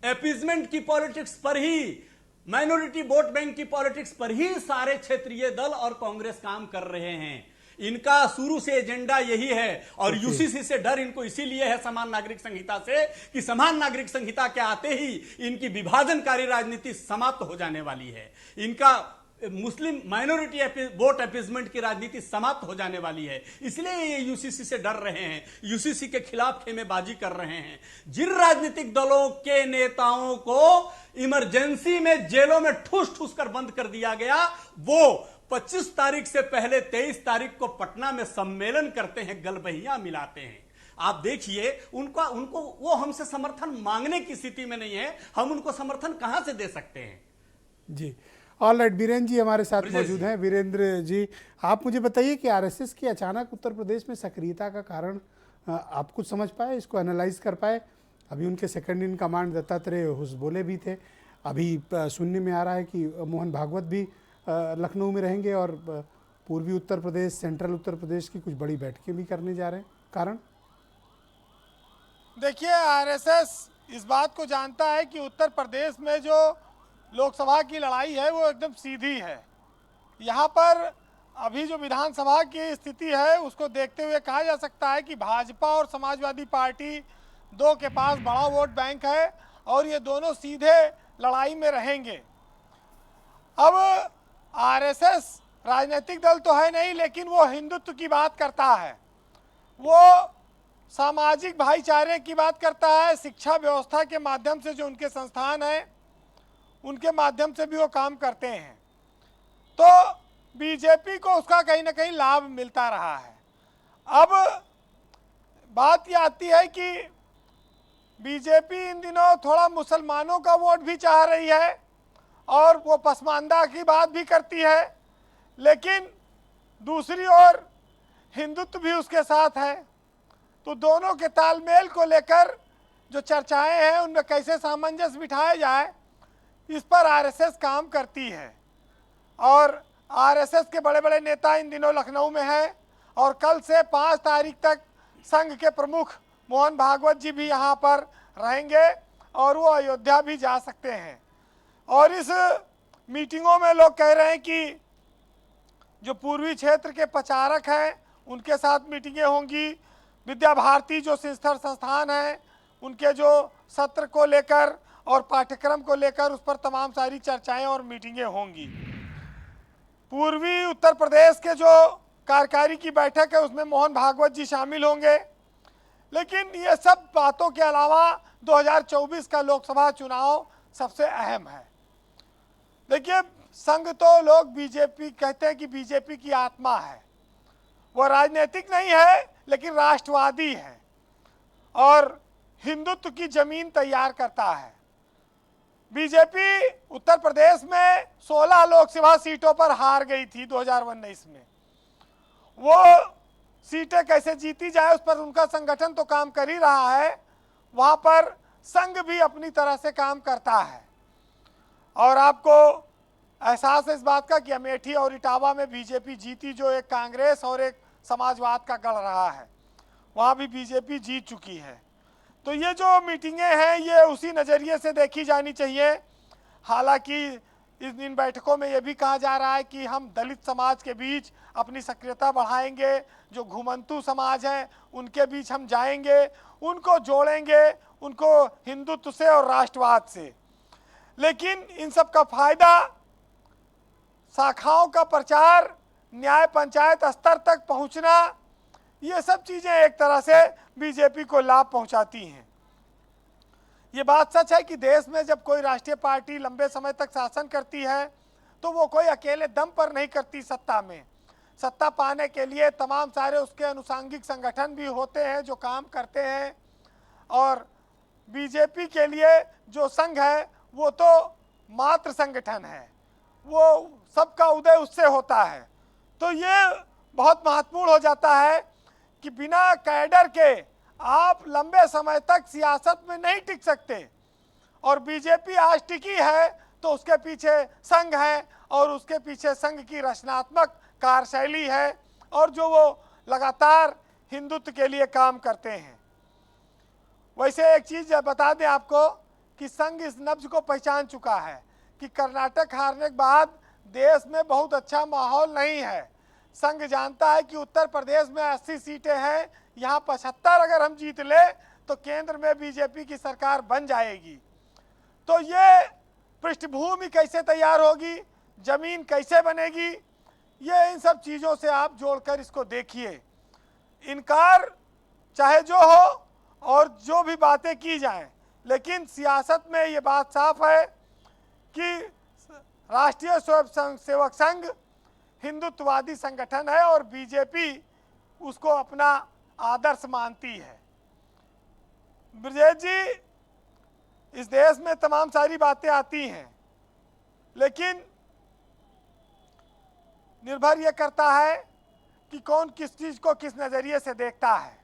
एपीजमेंट की पॉलिटिक्स पर ही, माइनॉरिटी वोट बैंक की पॉलिटिक्स पर ही सारे क्षेत्रीय दल और कांग्रेस काम कर रहे हैं। इनका शुरू से एजेंडा यही है और यूसीसी से डर इनको इसीलिए है, समान नागरिक संहिता से, कि समान नागरिक संहिता के आते ही इनकी विभाजनकारी राजनीति समाप्त हो जाने वाली है। इनका मुस्लिम माइनॉरिटी वोट अपीजमेंट की राजनीति समाप्त हो जाने वाली है। इसलिए ये यूसीसी से डर रहे हैं, यूसीसी के खिलाफ खेमेबाजी कर रहे हैं। जिन राजनीतिक दलों के नेताओं को इमरजेंसी में जेलों में ठूस ठूस कर बंद कर दिया गया, वो 25 तारीख से पहले 23 तारीख को पटना में सम्मेलन करते हैं, गलबहियां मिलाते हैं। आप देखिए, उनको वो हमसे समर्थन मांगने की स्थिति में नहीं है, हम उनको समर्थन कहां से दे सकते हैं? जी, ऑल राइट, वीरेंद्र जी हमारे साथ ब्रजेश मौजूद हैं। वीरेंद्र जी, आप मुझे बताइए कि आरएसएस की अचानक उत्तर प्रदेश में सक्रियता का कारण आप कुछ समझ पाए, इसको एनालाइज कर पाए? अभी उनके सेकंड इन कमांड दत्तात्रेय हुसबोले भी थे, अभी सुनने में आ रहा है कि मोहन भागवत भी लखनऊ में रहेंगे और पूर्वी उत्तर प्रदेश, सेंट्रल उत्तर प्रदेश की कुछ बड़ी बैठकें भी करने जा रहे हैं। कारण देखिए, आरएसएस इस बात को जानता है कि उत्तर प्रदेश में जो लोकसभा की लड़ाई है वो एकदम सीधी है। यहाँ पर अभी जो विधानसभा की स्थिति है उसको देखते हुए कहा जा सकता है कि भाजपा और समाजवादी पार्टी दो के पास बड़ा वोट बैंक है और ये दोनों सीधे लड़ाई में रहेंगे। अब आरएसएस राजनीतिक दल तो है नहीं, लेकिन वो हिंदुत्व की बात करता है, वो सामाजिक भाईचारे की बात करता है। शिक्षा व्यवस्था के माध्यम से जो उनके संस्थान हैं उनके माध्यम से भी वो काम करते हैं, तो बीजेपी को उसका कहीं ना कहीं लाभ मिलता रहा है। अब बात ये आती है कि बीजेपी इन दिनों थोड़ा मुसलमानों का वोट भी चाह रही है और वो पसमानदा की बात भी करती है, लेकिन दूसरी ओर हिंदुत्व भी उसके साथ है। तो दोनों के तालमेल को लेकर जो चर्चाएं हैं उनमें कैसे सामंजस्य बिठाया जाए, इस पर आरएसएस काम करती है। और आरएसएस के बड़े बड़े नेता इन दिनों लखनऊ में हैं और कल से 5 तारीख तक संघ के प्रमुख मोहन भागवत जी भी यहाँ पर रहेंगे और वो अयोध्या भी जा सकते हैं। और इस मीटिंगों में लोग कह रहे हैं कि जो पूर्वी क्षेत्र के प्रचारक हैं उनके साथ मीटिंगें होंगी, विद्या भारती जो शिक्षण संस्थान है उनके जो सत्र को लेकर और पाठ्यक्रम को लेकर उस पर तमाम सारी चर्चाएं और मीटिंगें होंगी। पूर्वी उत्तर प्रदेश के जो कार्यकारी की बैठक है उसमें मोहन भागवत जी शामिल होंगे। लेकिन ये सब बातों के अलावा 2024 का लोकसभा चुनाव सबसे अहम है। देखिए, संघ तो लोग बीजेपी कहते हैं कि बीजेपी की आत्मा है, वो राजनीतिक नहीं है लेकिन राष्ट्रवादी है और हिंदुत्व की जमीन तैयार करता है। बीजेपी उत्तर प्रदेश में 16 लोकसभा सीटों पर हार गई थी 2019 में। वो सीटें कैसे जीती जाए उस पर उनका संगठन तो काम कर ही रहा है, वहाँ पर संघ भी अपनी तरह से काम करता है। और आपको एहसास है इस बात का कि अमेठी और इटावा में बीजेपी जीती, जो एक कांग्रेस और एक समाजवाद का गढ़ रहा है, वहाँ भी बीजेपी जीत चुकी है। तो ये जो मीटिंगें हैं ये उसी नज़रिए से देखी जानी चाहिए। हालांकि इन बैठकों में ये भी कहा जा रहा है कि हम दलित समाज के बीच अपनी सक्रियता बढ़ाएंगे, जो घुमंतू समाज है उनके बीच हम जाएंगे, उनको जोड़ेंगे, उनको हिंदुत्व से और राष्ट्रवाद से। लेकिन इन सब का फायदा, शाखाओं का प्रचार, न्याय पंचायत स्तर तक पहुंचना, ये सब चीज़ें एक तरह से बीजेपी को लाभ पहुंचाती हैं। ये बात सच है कि देश में जब कोई राष्ट्रीय पार्टी लंबे समय तक शासन करती है तो वो कोई अकेले दम पर नहीं करती सत्ता में। सत्ता पाने के लिए तमाम सारे उसके अनुषांगिक संगठन भी होते हैं जो काम करते हैं, और बीजेपी के लिए जो संघ है वो तो मात्र संगठन है, वो सबका उदय उससे होता है। तो ये बहुत महत्वपूर्ण हो जाता है कि बिना कैडर के आप लंबे समय तक सियासत में नहीं टिक सकते। और बीजेपी आज टिकी है तो उसके पीछे संघ है, और उसके पीछे संघ की रचनात्मक कार्यशैली है, और जो वो लगातार हिंदुत्व के लिए काम करते हैं। वैसे एक चीज़ बता दें आपको कि संघ इस नब्ज को पहचान चुका है कि कर्नाटक हारने के बाद देश में बहुत अच्छा माहौल नहीं है। संघ जानता है कि उत्तर प्रदेश में 80 सीटें हैं, यहाँ 75 अगर हम जीत ले तो केंद्र में बीजेपी की सरकार बन जाएगी। तो ये पृष्ठभूमि कैसे तैयार होगी, जमीन कैसे बनेगी, ये इन सब चीज़ों से आप जोड़कर इसको देखिए। इनकार चाहे जो हो और जो भी बातें की जाएं, लेकिन सियासत में ये बात साफ है कि राष्ट्रीय स्वयंसेवक संघ हिंदुत्ववादी संगठन है और बीजेपी उसको अपना आदर्श मानती है। ब्रजेश जी, इस देश में तमाम सारी बातें आती हैं, लेकिन निर्भर यह करता है कि कौन किस चीज़ को किस नज़रिए से देखता है।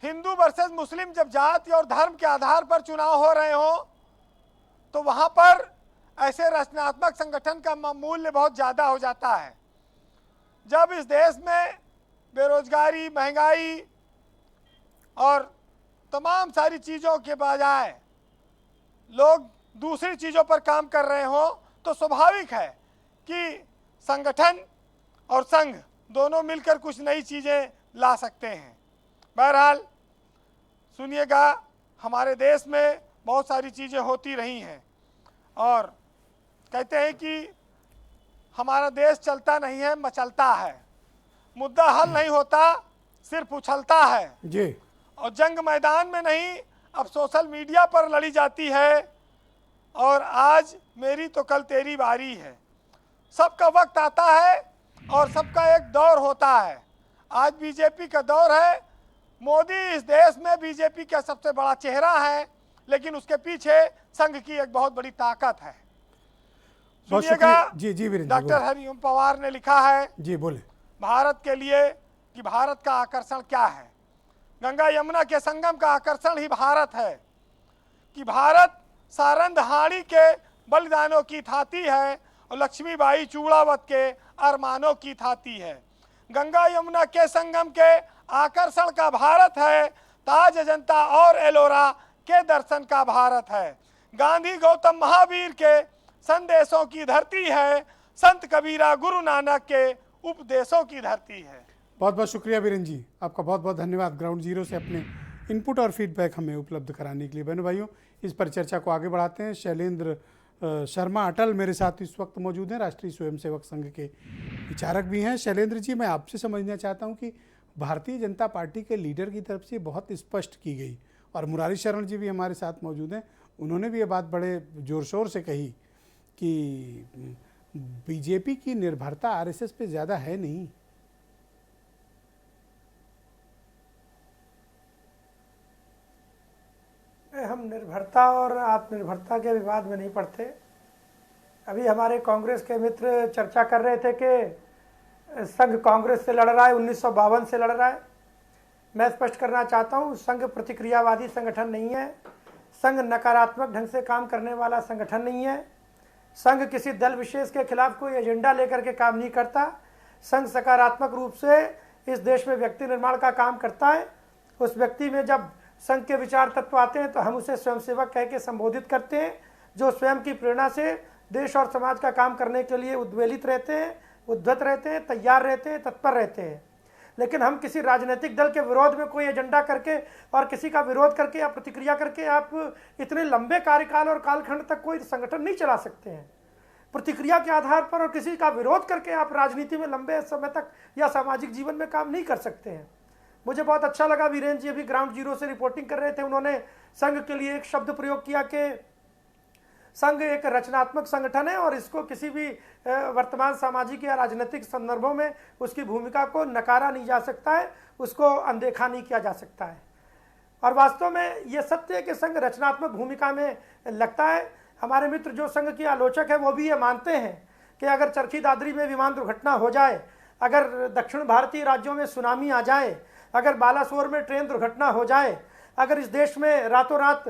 हिंदू वर्सेस मुस्लिम जब जाति और धर्म के आधार पर चुनाव हो रहे हो तो वहाँ पर ऐसे रचनात्मक संगठन का मूल्य बहुत ज़्यादा हो जाता है। जब इस देश में बेरोजगारी, महंगाई और तमाम सारी चीज़ों के बजाय लोग दूसरी चीज़ों पर काम कर रहे हो तो स्वाभाविक है कि संगठन और संघ दोनों मिलकर कुछ नई चीज़ें ला सकते हैं। बहरहाल सुनिएगा, हमारे देश में बहुत सारी चीज़ें होती रही हैं और कहते हैं कि हमारा देश चलता नहीं है, मचलता है। मुद्दा हल नहीं होता, सिर्फ उछलता है जी। और जंग मैदान में नहीं, अब सोशल मीडिया पर लड़ी जाती है। और आज मेरी तो कल तेरी बारी है। सबका वक्त आता है और सबका एक दौर होता है। आज बीजेपी का दौर है। मोदी इस देश में बीजेपी का सबसे बड़ा चेहरा है, लेकिन उसके पीछे संघ की एक बहुत बड़ी ताकत है। बहुत सुनिएगा, शुक्रिया। जी जी वीरेंद्र जी, डॉक्टर हरिओम पवार ने लिखा है जी बोले। भारत के लिए कि भारत का आकर्षण क्या है। गंगा यमुना के संगम का आकर्षण ही भारत है कि भारत सारंग हाड़ी के बलिदानों की थाती है और लक्ष्मीबाई चूड़ावत के अरमानों की थाती है। गंगा यमुना के संगम के आकर्षण का भारत है, ताज अजंता और एलोरा के दर्शन का भारत है। गांधी गौतम महावीर के संदेशों की धरती है, संत कबीरा गुरु नानक के उपदेशों की धरती है। बहुत बहुत शुक्रिया वीरेंद्र जी, आपका बहुत बहुत धन्यवाद ग्राउंड जीरो से अपने इनपुट और फीडबैक हमें उपलब्ध कराने के लिए। बहनों भाइयों, इस पर चर्चा को आगे बढ़ाते हैं। शैलेंद्र शर्मा अटल मेरे साथ इस वक्त मौजूद हैं, राष्ट्रीय स्वयंसेवक संघ के विचारक भी हैं। शैलेंद्र जी, मैं आपसे समझना चाहता हूं कि भारतीय जनता पार्टी के लीडर की तरफ से बहुत स्पष्ट की गई, और मुरारी शरण जी भी हमारे साथ मौजूद हैं, उन्होंने भी ये बात बड़े जोर शोर से कही कि बीजेपी की निर्भरता आरएसएस पे ज़्यादा है नहीं। हम निर्भरता और आत्मनिर्भरता के विवाद में नहीं पड़ते। अभी हमारे कांग्रेस के मित्र चर्चा कर रहे थे कि संघ कांग्रेस से लड़ रहा है, 1952 से लड़ रहा है। मैं स्पष्ट करना चाहता हूं, संघ प्रतिक्रियावादी संगठन नहीं है, संघ नकारात्मक ढंग से काम करने वाला संगठन नहीं है, संघ किसी दल विशेष के खिलाफ कोई एजेंडा लेकर के काम नहीं करता। संघ सकारात्मक रूप से इस देश में व्यक्ति निर्माण का काम करता है। उस व्यक्ति में जब संघ के विचार तत्व आते हैं तो हम उसे स्वयंसेवक कह के संबोधित करते हैं, जो स्वयं की प्रेरणा से देश और समाज का काम करने के लिए उद्वेलित रहते हैं, उद्धत रहते हैं, तैयार रहते हैं, तत्पर रहते हैं। लेकिन हम किसी राजनीतिक दल के विरोध में कोई एजेंडा करके और किसी का विरोध करके या प्रतिक्रिया करके आप इतने लंबे कार्यकाल और कालखंड तक कोई संगठन नहीं चला सकते हैं। प्रतिक्रिया के आधार पर और किसी का विरोध करके आप राजनीति में लंबे समय तक या सामाजिक जीवन में काम नहीं कर सकते हैं। मुझे बहुत अच्छा लगा, वीरेंद्र जी अभी ग्राउंड जीरो से रिपोर्टिंग कर रहे थे, उन्होंने संघ के लिए एक शब्द प्रयोग किया कि संघ एक रचनात्मक संगठन है और इसको किसी भी वर्तमान सामाजिक या राजनीतिक संदर्भों में उसकी भूमिका को नकारा नहीं जा सकता है, उसको अनदेखा नहीं किया जा सकता है। और वास्तव में ये सत्य है कि संघ रचनात्मक भूमिका में लगता है। हमारे मित्र जो संघ के आलोचक है वो भी ये मानते हैं कि अगर चरखी दादरी में विमान दुर्घटना हो जाए, अगर दक्षिण भारतीय राज्यों में सुनामी आ जाए, अगर बालासोर में ट्रेन दुर्घटना हो जाए, अगर इस देश में रातों रात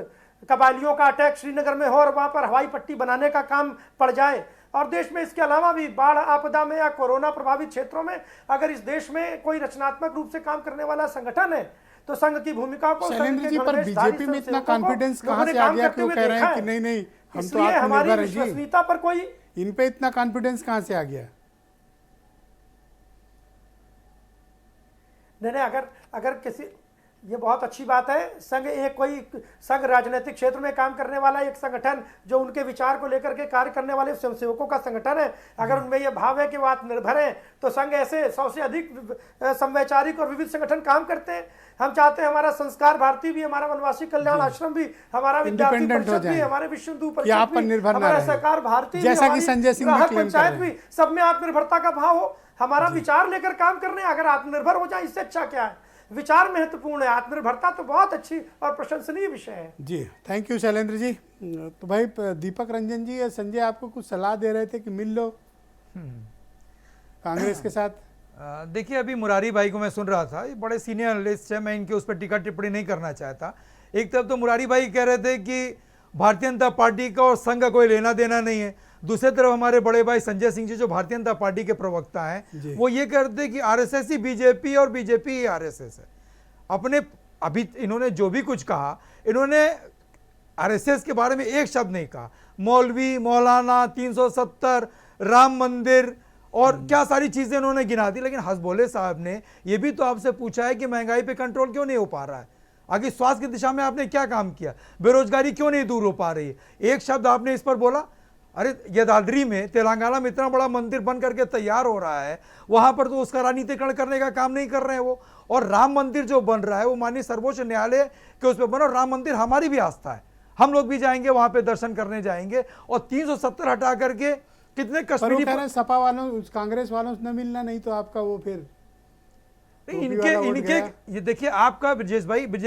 कबायलियों का अटैक श्रीनगर में हो और वहाँ पर हवाई पट्टी बनाने का काम पड़ जाए, और देश में इसके अलावा भी बाढ़ आपदा में या कोरोना प्रभावित क्षेत्रों में अगर इस देश में कोई रचनात्मक रूप से काम करने वाला संगठन है तो संघ की भूमिका को शैलेंद्र जी, पर बीजेपी में इतना कॉन्फिडेंस कहाँ से आ गया कि वो कह रहे हैं कि नहीं नहीं हम तो आत्मनिर्भर है जी, विश्वसनीयता पर कोई इन पे इतना कॉन्फिडेंस कहाँ से आ गया? नहीं, अगर किसी, ये बहुत अच्छी बात है, संघ एक कोई संघ राजनीतिक क्षेत्र में काम करने वाला एक संगठन जो उनके विचार को लेकर के कार्य करने वाले स्वयंसेवकों का संगठन है, अगर उनमें यह भाव है कि वो आत्मनिर्भर है तो संघ ऐसे 100 से अधिक समवैचारिक और विविध संगठन काम करते हैं। हम चाहते हैं हमारा संस्कार भारती भी, हमारा वनवासी कल्याण आश्रम भी, हमारा विद्यार्थी परिषद भी, हमारे विश्व हिंदू परिषद भी, हमारा सहकार भारती भी, जैसा कि संजय सिंह भी क्लेम कर रहे हैं, भी, सब में आत्मनिर्भरता का भाव हो, हमारा विचार लेकर काम करने, अगर आत्मनिर्भर हो जाए इससे अच्छा क्या है। विचार महत्वपूर्ण है, आत्मनिर्भरता तो बहुत अच्छी और प्रशंसनीय विषय है। जी, थैंक यू शैलेंद्र जी। तो भाई दीपक रंजन जी या संजय आपको कुछ सलाह दे रहे थे कि मिल लो कांग्रेस के साथ। देखिए, अभी मुरारी भाई को मैं सुन रहा था, ये बड़े सीनियर एनालिस्ट है, मैं इनके उस पर टीका टिप्पणी नहीं करना चाहता। एक तरफ तो मुरारी भाई कह रहे थे कि भारतीय जनता पार्टी का और संघ का कोई लेना देना नहीं है, दूसरी तरफ हमारे बड़े भाई संजय सिंह जी जो भारतीय जनता पार्टी के प्रवक्ता हैं वो ये कहते हैं कि आरएसएस ही बीजेपी और बीजेपी ही आरएसएस है। अपने अभी इन्होंने जो भी कुछ कहा, इन्होंने आरएसएस के बारे में एक शब्द नहीं कहा। मौलवी, मौलाना, 370, राम मंदिर और क्या सारी चीजें इन्होंने गिना दी। लेकिन हसबोले साहब ने यह भी तो आपसे पूछा है कि महंगाई पे कंट्रोल क्यों नहीं हो पा रहा है, आगे स्वास्थ्य की दिशा में आपने क्या काम किया, बेरोजगारी क्यों नहीं दूर हो पा रही है, एक शब्द आपने इस पर बोला। अरे यदाद्री में, तेलंगाना में इतना बड़ा मंदिर बन करके तैयार हो रहा है, वहां पर तो उसका राजनीतिकरण करने का काम नहीं कर रहे हैं वो। और राम मंदिर जो बन रहा है वो माननीय सर्वोच्च न्यायालय के उस पर बना। राम मंदिर हमारी भी आस्था है, हम लोग भी जाएंगे वहां पे, दर्शन करने जाएंगे। और 370 हटा करके कितने कश्मीरी सपा वालों, कांग्रेस वालों से न मिलना, नहीं तो आपका वो फिर इनके ये देखिए, आपका ब्रजेश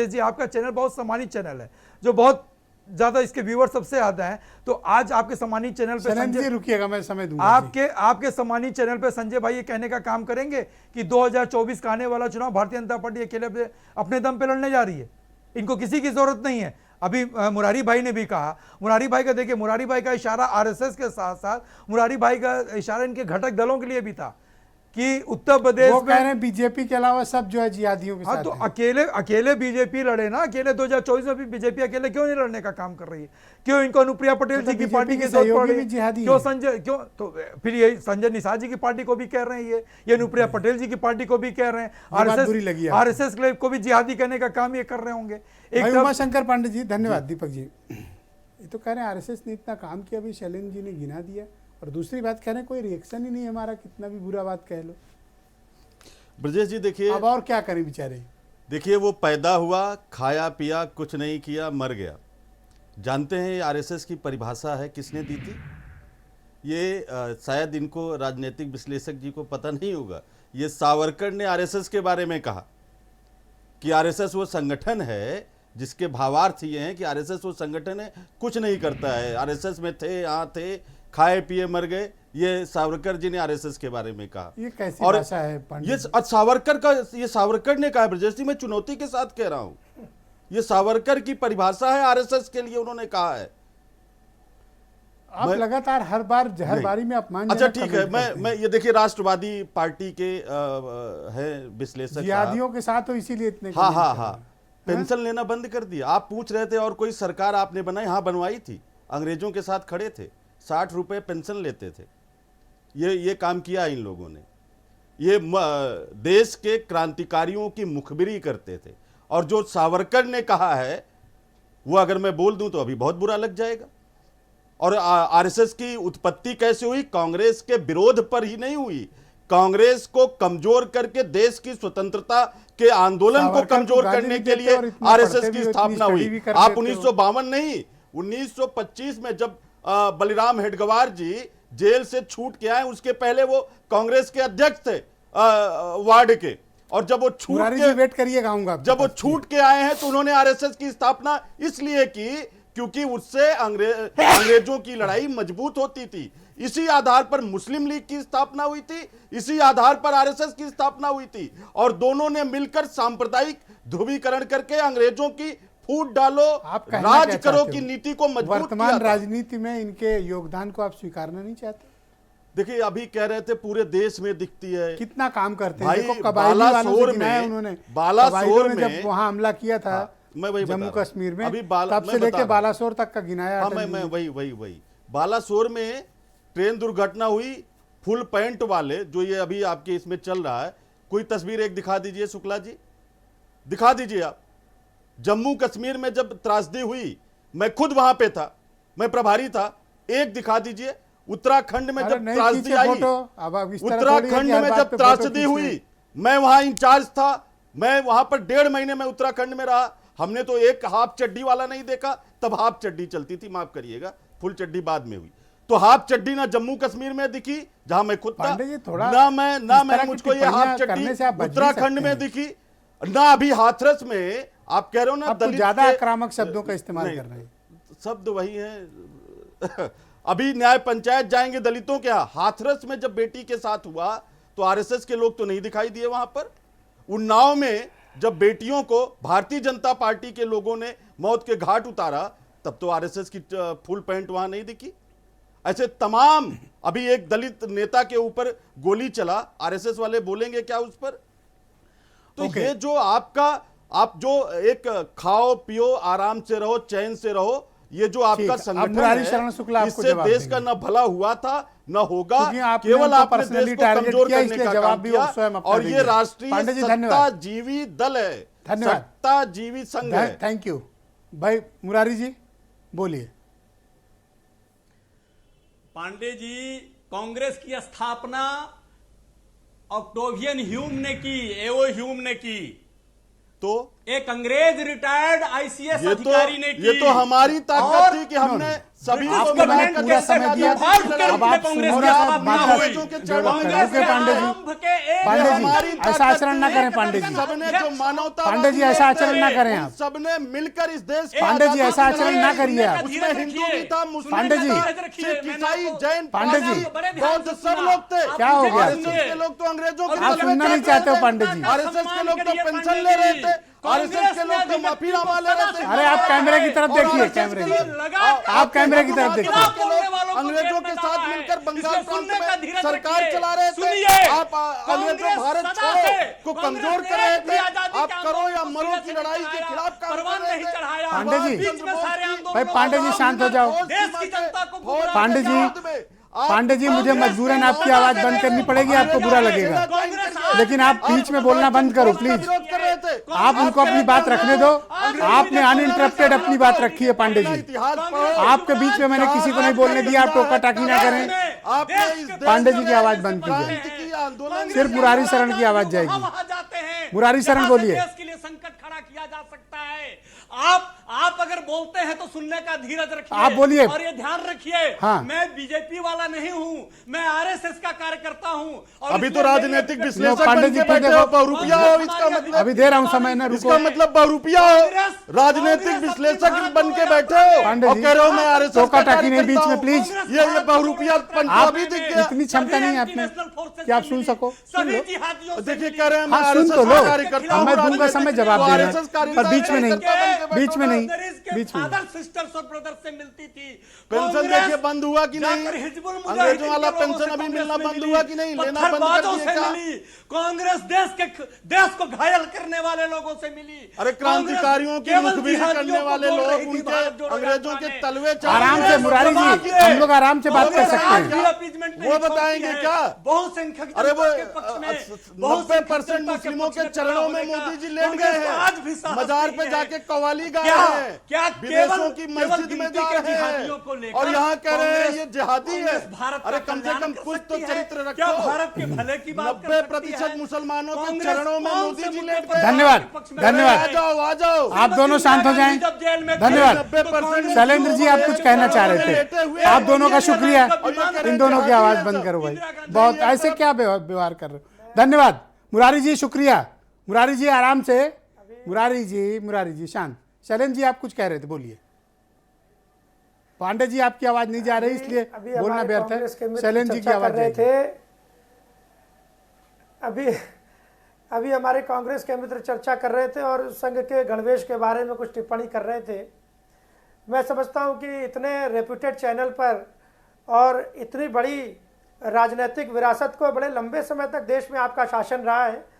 जी आपका चैनल बहुत सम्मानित चैनल है, जो बहुत ज्यादा इसके व्यूअर सबसे ज्यादा हैं। तो आज आपके सम्मानित चैनल पे संजय, रुकिएगा मैं समय दूंगा, आपके सम्मानित चैनल पे संजय भाई ये कहने का काम करेंगे कि 2024 का आने वाला चुनाव भारतीय जनता पार्टी अकेले अपने दम पे लड़ने जा रही है, इनको किसी की जरूरत नहीं है। अभी मुरारी भाई ने भी कहा, मुरारी भाई का देखिए, मुरारी भाई का इशारा आरएसएस के साथ साथ मुरारी भाई का इशारा इनके घटक दलों के लिए भी था कि उत्तर प्रदेश में कह रहे हैं बीजेपी के अलावा सब जो है जिहादियों के साथ। तो अकेले बीजेपी लड़े ना, अकेले 2024 में भी बीजेपी अकेले क्यों नहीं लड़ने का काम कर रही है? क्यों इनको अनुप्रिया पटेल जी की पार्टी की जरूरत पड़ रही है? क्यों संजय, क्यों तो फिर ये संजय निषाद जी की पार्टी को भी कह रहे हैं, ये अनुप्रिया पटेल जी की पार्टी को भी कह रहे हैं, आरएसएस को भी जिहादी कहने का काम ये कर रहे होंगे। उमाशंकर पांडे जी, धन्यवाद। दीपक जी ये तो कह रहे हैं आरएसएस ने इतना काम किया, अभी शैलेंद्र जी ने गिना दिया, और दूसरी बात कह रहे हैं कोई रिएक्शन ही नहीं है हमारा, कितना भी बुरा बात कह लो। ब्रजेश जी देखिए, अब और क्या करें बेचारे। देखिए, वो पैदा हुआ, खाया पिया, कुछ नहीं किया, मर गया। जानते हैं आरएसएस की परिभाषा है किसने दी थी? ये शायद इनको राजनीतिक विश्लेषक जी को पता नहीं होगा। ये सावरकर ने आरएसएस के बारे में कहा कि आरएसएस वो संगठन है जिसके भावार्थ ये हैं कि आरएसएस वो संगठन है, कुछ नहीं करता है। आरएसएस में थे, यहाँ थे, खाए पिए मर गए, ये सावरकर जी ने आरएसएस के बारे में कहा। ये कैसी और भाषा है पंडित ये जी? सावरकर ने कहा, ब्रजेश जी मैं चुनौती के साथ कह रहा हूं, ये सावरकर की परिभाषा है आरएसएस के लिए, उन्होंने कहा है। आप लगातार हर बारी में अपमान। अच्छा ठीक है, मैं ये देखिए राष्ट्रवादी पार्टी के है विश्लेषक जिहादियों के साथ, तो इसीलिए इतने हाँ पेंशन लेना बंद कर दिया। आप पूछ रहे थे और कोई सरकार आपने बनाई? हाँ बनवाई थी, अंग्रेजों के साथ खड़े थे, 60 रुपए पेंशन लेते थे। ये काम किया इन लोगों ने, ये देश के क्रांतिकारियों की मुखबिरी करते थे। और जो सावरकर ने कहा है वो अगर मैं बोल दूं तो अभी बहुत बुरा लग जाएगा। और आरएसएस की उत्पत्ति कैसे हुई? कांग्रेस के विरोध पर ही नहीं हुई, कांग्रेस को कमजोर करके देश की स्वतंत्रता के आंदोलन को कमजोर करने के लिए आरएसएस की स्थापना हुई। आप 1952 नहीं, 1925 में जब बलिराम हेडगेवार जी जेल से छूट के आए, उसके पहले वो कांग्रेस के अध्यक्ष थे वार्ड के। और जब वो वेट करिएगा आऊंगा, जब वो छूट के आए हैं तो उन्होंने आरएसएस की स्थापना इसलिए की क्योंकि उससे अंग्रेजों की लड़ाई मजबूत होती थी। इसी आधार पर मुस्लिम लीग की स्थापना हुई थी, इसी आधार पर आरएसएस की स्थापना हुई थी। और दोनों ने मिलकर सांप्रदायिक ध्रुवीकरण करके अंग्रेजों की फूट डालो, राज करो की नीति को मजबूत किया। वर्तमान राजनीति में इनके योगदान को आप स्वीकारना नहीं चाहते? देखिए अभी कह रहे थे पूरे देश में दिखती है, कितना काम करते हैं। भाई देखो कबायली वालों से गिनाया उन्होंने, बालासोर में जब वहां हमला किया था जम्मू कश्मीर में, तब से लेके बालासोर तक का गिनाया। हाँ मैं वही बालासोर में ट्रेन दुर्घटना हुई, फुल पैंट वाले जो ये अभी आपके इसमें चल रहा है, कोई तस्वीर एक दिखा दीजिए शुक्ला जी, दिखा दीजिए आप। जम्मू कश्मीर में जब त्रासदी हुई, मैं खुद वहां पे था, मैं प्रभारी था, एक दिखा दीजिए। उत्तराखंड में जब त्रासदी आई, उत्तराखंड में जब त्रासदी हुई, मैं वहां इंचार्ज था, मैं वहां पर 1.5 महीने में उत्तराखंड में रहा। हमने तो एक हाफ चड्डी वाला नहीं देखा, तब हाफ चड्डी चलती थी, माफ करिएगा, फुल चड्डी बाद में हुई। तो हाफ चड्डी ना जम्मू कश्मीर में दिखी जहां मैं खुद था, ना मैं मुझको ये हाफ चड्डी उत्तराखंड में दिखी, ना अभी हाथरस में। आप कह रहे हो ना दलित, ज्यादा आक्रामक शब्दों का इस्तेमाल कर रहे हैं। शब्द वही है। अभी न्याय पंचायत जाएंगे दलितों के यहाँ। हाथरस में जब बेटी के साथ हुआ तो आरएसएस के लोग तो नहीं दिखाई दिए वहां पर। उन्नाव में जब बेटियों को भारतीय जनता पार्टी के लोगों ने मौत के घाट उतारा, तब तो आरएसएस की फुल पैंट वहां नहीं दिखी। ऐसे तमाम, अभी एक दलित नेता के ऊपर गोली चला, आरएसएस वाले बोलेंगे क्या उस पर? तो ये जो आप जो एक खाओ पियो आराम से रहो चैन से रहो, ये जो आपका संगठन है, इससे देश का न भला हुआ था न होगा, केवल आपने देश को कमजोर करने का काम किया। और ये राष्ट्रीय सत्ताजीवी दल है, सत्ताजीवी संघ है। थैंक यू भाई। मुरारी जी बोलिए। पांडे जी, कांग्रेस की स्थापना ऑक्टेवियन ह्यूम ने की, एओ ह्यूम ने की, तो एक अंग्रेज रिटायर्ड आईसीएस अधिकारी ने की। ये तो हमारी ताकत थी कि हमने सभी को मिलाकर पूरा समय दिया। अब आप पांडे जी ऐसा आचरण ना करें। पांडे जी, सबने जो मानवता, पांडे जी ऐसा आचरण ना करें आप। सबने मिलकर इस देश, पांडे जी ऐसा आचरण ना करिए आप। उसमें हिंदू भी था, मुस्लिम पांडे जी, सिख, ईसाई, जैन, पांडे जी, बौद्ध, सब लोग थे। क्या हो गया? आरएसएस के लोग तो अंग्रेजों के, आप सुनना नहीं चाहते हो पांडे जी? आरएसएस के लोग तो पेंशन ले रहे थे, आरएसएस के लोग तो माफीनामा ले रहे थे। अरे आप कैमरे की तरफ देखिए, कैमरे की, आप कैमरे की तरफ देखिए। अंग्रेजों के साथ मिलकर बंगाल प्रांत में सरकार चला रहे थे। आप अंग्रेजों भारत छोड़ो को कमजोर कर रहे थे। आप करो या मरो की लड़ाई के खिलाफ काम कर रहे थे। पांडे जी, भाई पांडे जी शांत हो जाओ। पांडे जी, पांडे जी मुझे मजबूरन आपकी आवाज बंद करनी पड़ेगी, आपको बुरा लगेगा, लेकिन आप बीच में बोलना बंद करो प्लीज। आप उनको अपनी बात रखने दो। आपने अनइंटरप्टेड अपनी बात रखी है पांडे जी। आपके बीच में मैंने किसी को नहीं बोलने दिया, आप टोका टाकी ना करें। पांडे जी की आवाज बंद कीजिए, सिर्फ मुरारी शरण की आवाज जाएगी। मुरारी शरण बोलिए। देश के लिए संकट खड़ा किया जा सकता है। आप अगर बोलते हैं तो सुनने का धीरज रखिए। आप बोलिए। और ये ध्यान रखिए, हाँ। मैं बीजेपी वाला नहीं हूं, मैं आरएसएस का कार्यकर्ता हूं। और अभी तो इसलिए राजनीतिक मेरे विश्लेषक पांडे बन जी के फिर बैठे देखो। हो, बहुरूपिया हो, इसका मतलब अभी दे रहा हूं समय ना, रुको। इसका मतलब बहुरूपिया हो, कांग्रेस- राजनीतिक कांग्रेस विश्लेषक अपनी बन के भारत बैठे हो पांडे और जी, कह रहे हो मैं आरएसएस का टोका-टाकी नहीं बीच कार्यकर्ता में, हूं। प्लीज। ये बहुरूपिया पंजाबी दिख गया। इतनी क्षमता नहीं है आप में कि आप सुन सको। सुन लो। देखिए कह रहे हैं मैं हाँ, सुन आरएसएस तो लो। का कार्यकर्ता हूं, मैं दूंगा समय जवाब दे रहे हैं। आरएसएस कार्यकर्ता पर बीच में नहीं, कार्यकर्ता बीच में नहीं, बीच बीच में फादर सिस्टर्स और ब्रदर्स से मिलती थी। पेंशन कांग्रेस देखिए बंद हुआ कि नहीं? जाकर हिजबुल मुजाहिदीन अंग्रेजों वाला के लोगों पेंशन से अभी कांग्रेस मिलना में बंद मिली। हुआ कि नहीं? लेना बंद कर पत्थरबाजों दिए से क्या? मिली। कांग्रेस देश को घायल करने वाले लोगों से मिली। अरे क्रांतिकारियों की केवल मुखबिरी जिहादियों करने को वाले बोल लोग रही थी उनके भारत जोड़ो अंग्रेजों यात्रा के में। तलवे आराम से मुरारी जी, हम लोग आराम से बात कर सकते हैं। वो बताएंगे क्या? बहुसंख्यक अरे वो जनता के पक्ष में 90% मुस्लिमों के चरणों में मोदी जी लेट गए आज भी हैं, साहस मजार नहीं पे है। जाके कव्वाली गा क्या- रहे हैं, क्या विदेशों की केवल मस्जिद में गिनती जा के रहे जिहादियों को हैं लेकर और यहाँ कह रहे हैं कांग्रेस- ये जिहादी है। कांग्रेस भारत का अरे कम से कल्याण कम कर कुछ तो सकती है? चरित्र क्या रखो। भारत के भले की बात कर सकती 90% है? मुसलमानों के कांग्रेस चरणों में कौन मोदी से जी मुद्दे लेट पर गए। धन्यवाद, विपक्ष में धन्यवाद। आ जाओ आ जाओ। आप दोनों शांत हो जाएं। जब जेल में थे, धन्यवाद। तो कांग्रेस शैलेंद्र जी, आप कुछ कहना चाह रहे थे। आप दोनों का शुक्रिया। इन दोनों की आवाज बंद करो भाई, बहुत ऐसे क्या व्यवहार कर रहे हो। धन्यवाद मुरारी जी, शुक्रिया। मुरारी जी आराम से, मुरारी जी शांत। शैलेंद्र जी आप कुछ कह रहे थे, बोलिए। पांडे जी आपकी आवाज नहीं जा रही, इसलिए अभी बोलना हमारे व्यर्थ कांग्रेस के है। मित्र शैलेंद्र जी की चर्चा आवाज कर रहे जाएगी। थे। अभी हमारे कांग्रेस के मित्र चर्चा कर रहे थे और संघ के गणवेश के बारे में कुछ टिप्पणी कर रहे थे। मैं समझता हूं कि इतने रेप्यूटेड चैनल पर और इतनी बड़ी राजनीतिक विरासत को बड़े लंबे समय तक देश में आपका शासन रहा है।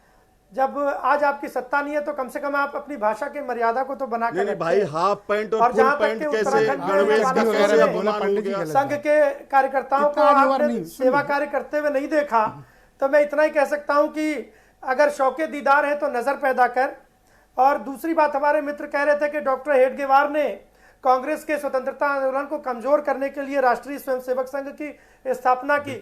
जब आज आपकी सत्ता नहीं है तो कम से कम आप अपनी भाषा की मर्यादा को तो बना कर नहीं भाई, हाफ पैंट और फुल जहां तक पैंट के कैसे उत्तराखंड में गणवेश का वाले कैसे से अपमान हो गया? संघ के कार्यकर्ताओं को इतना आगे और आपने नहीं, सुन सेवा लो। कार्य करते हुए नहीं देखा, तो मैं इतना ही कह सकता हूं कि अगर शौके दीदार है तो नजर पैदा कर। और दूसरी बात, हमारे मित्र कह रहे थे कि डॉक्टर हेडगेवार ने कांग्रेस के स्वतंत्रता आंदोलन को कमजोर करने के लिए राष्ट्रीय स्वयंसेवक संघ की स्थापना की।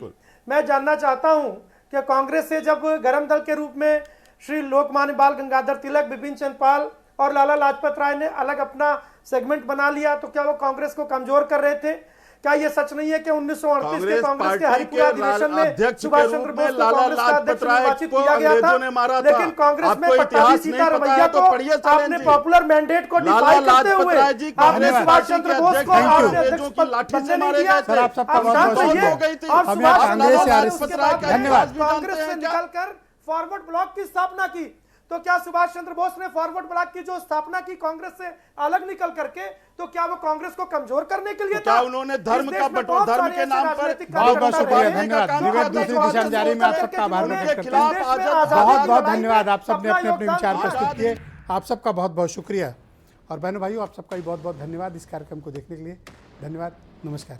मैं जानना चाहता हूं कि कांग्रेस से जब गरम दल के रूप में श्री लोकमान्य बाल गंगाधर तिलक, बिपिन चंद्र पाल और लाला लाजपत राय ने अलग अपना सेगमेंट बना लिया, तो क्या वो कांग्रेस को कमजोर कर रहे थे? क्या ये सच नहीं है कि 1938 के कांग्रेस के हरिपुरा अधिवेशन में सुभाष चंद्र बोस को कांग्रेस का अध्यक्ष निर्वाचित किया गया था, लेकिन कांग्रेस में पट्टाभी सीता रवैया को आपने पॉपुलर मैंडेट को डिफाई करते हुए आपने सुभाष चंद्र बोस को आपने अध्यक्ष बनने नहीं दिया। सर, आप सबका आप बहुत शांत बहुत रहिए। शुक्रिया। और हमें सुभाष कांग्रेस चंद्र या बोस आरएसएस के बाद धन्यवाद। कांग्रेस से निकलकर फॉरवर्ड ब्लॉक की स्थापना की, तो क्या सुभाष चंद्र बोस ने फॉरवर्ड ब्लॉक की जो स्थापना की कांग्रेस से अलग निकल करके, तो क्या वो कांग्रेस को कमजोर करने के लिए क्या था? उन्होंने इस धर्म देश का में बटो बहुत धर्म सारे के ऐसे नाम पर राजनीतिक बहुत बहुत कार्यकर्ता शुक्रिया, रहे हैं धन्यवाद। काम विवेक करते दूसरी हैं। दिशा में जा रही, मैं आप सबका आभार जिन्होंने प्रकट करता हूँ। इस देश में आजाद- आजादी बहुत की बहुत लड़ाई धन्यवाद, में आप सबने अपना अपने अपने योगदान विचार दिया। प्रस्तुत किए। आप सबका बहुत बहुत शुक्रिया। और बहनों भाइयों, आप सबका भी बहुत बहुत धन्यवाद इस कार्यक्रम को देखने के लिए। धन्यवाद, नमस्कार।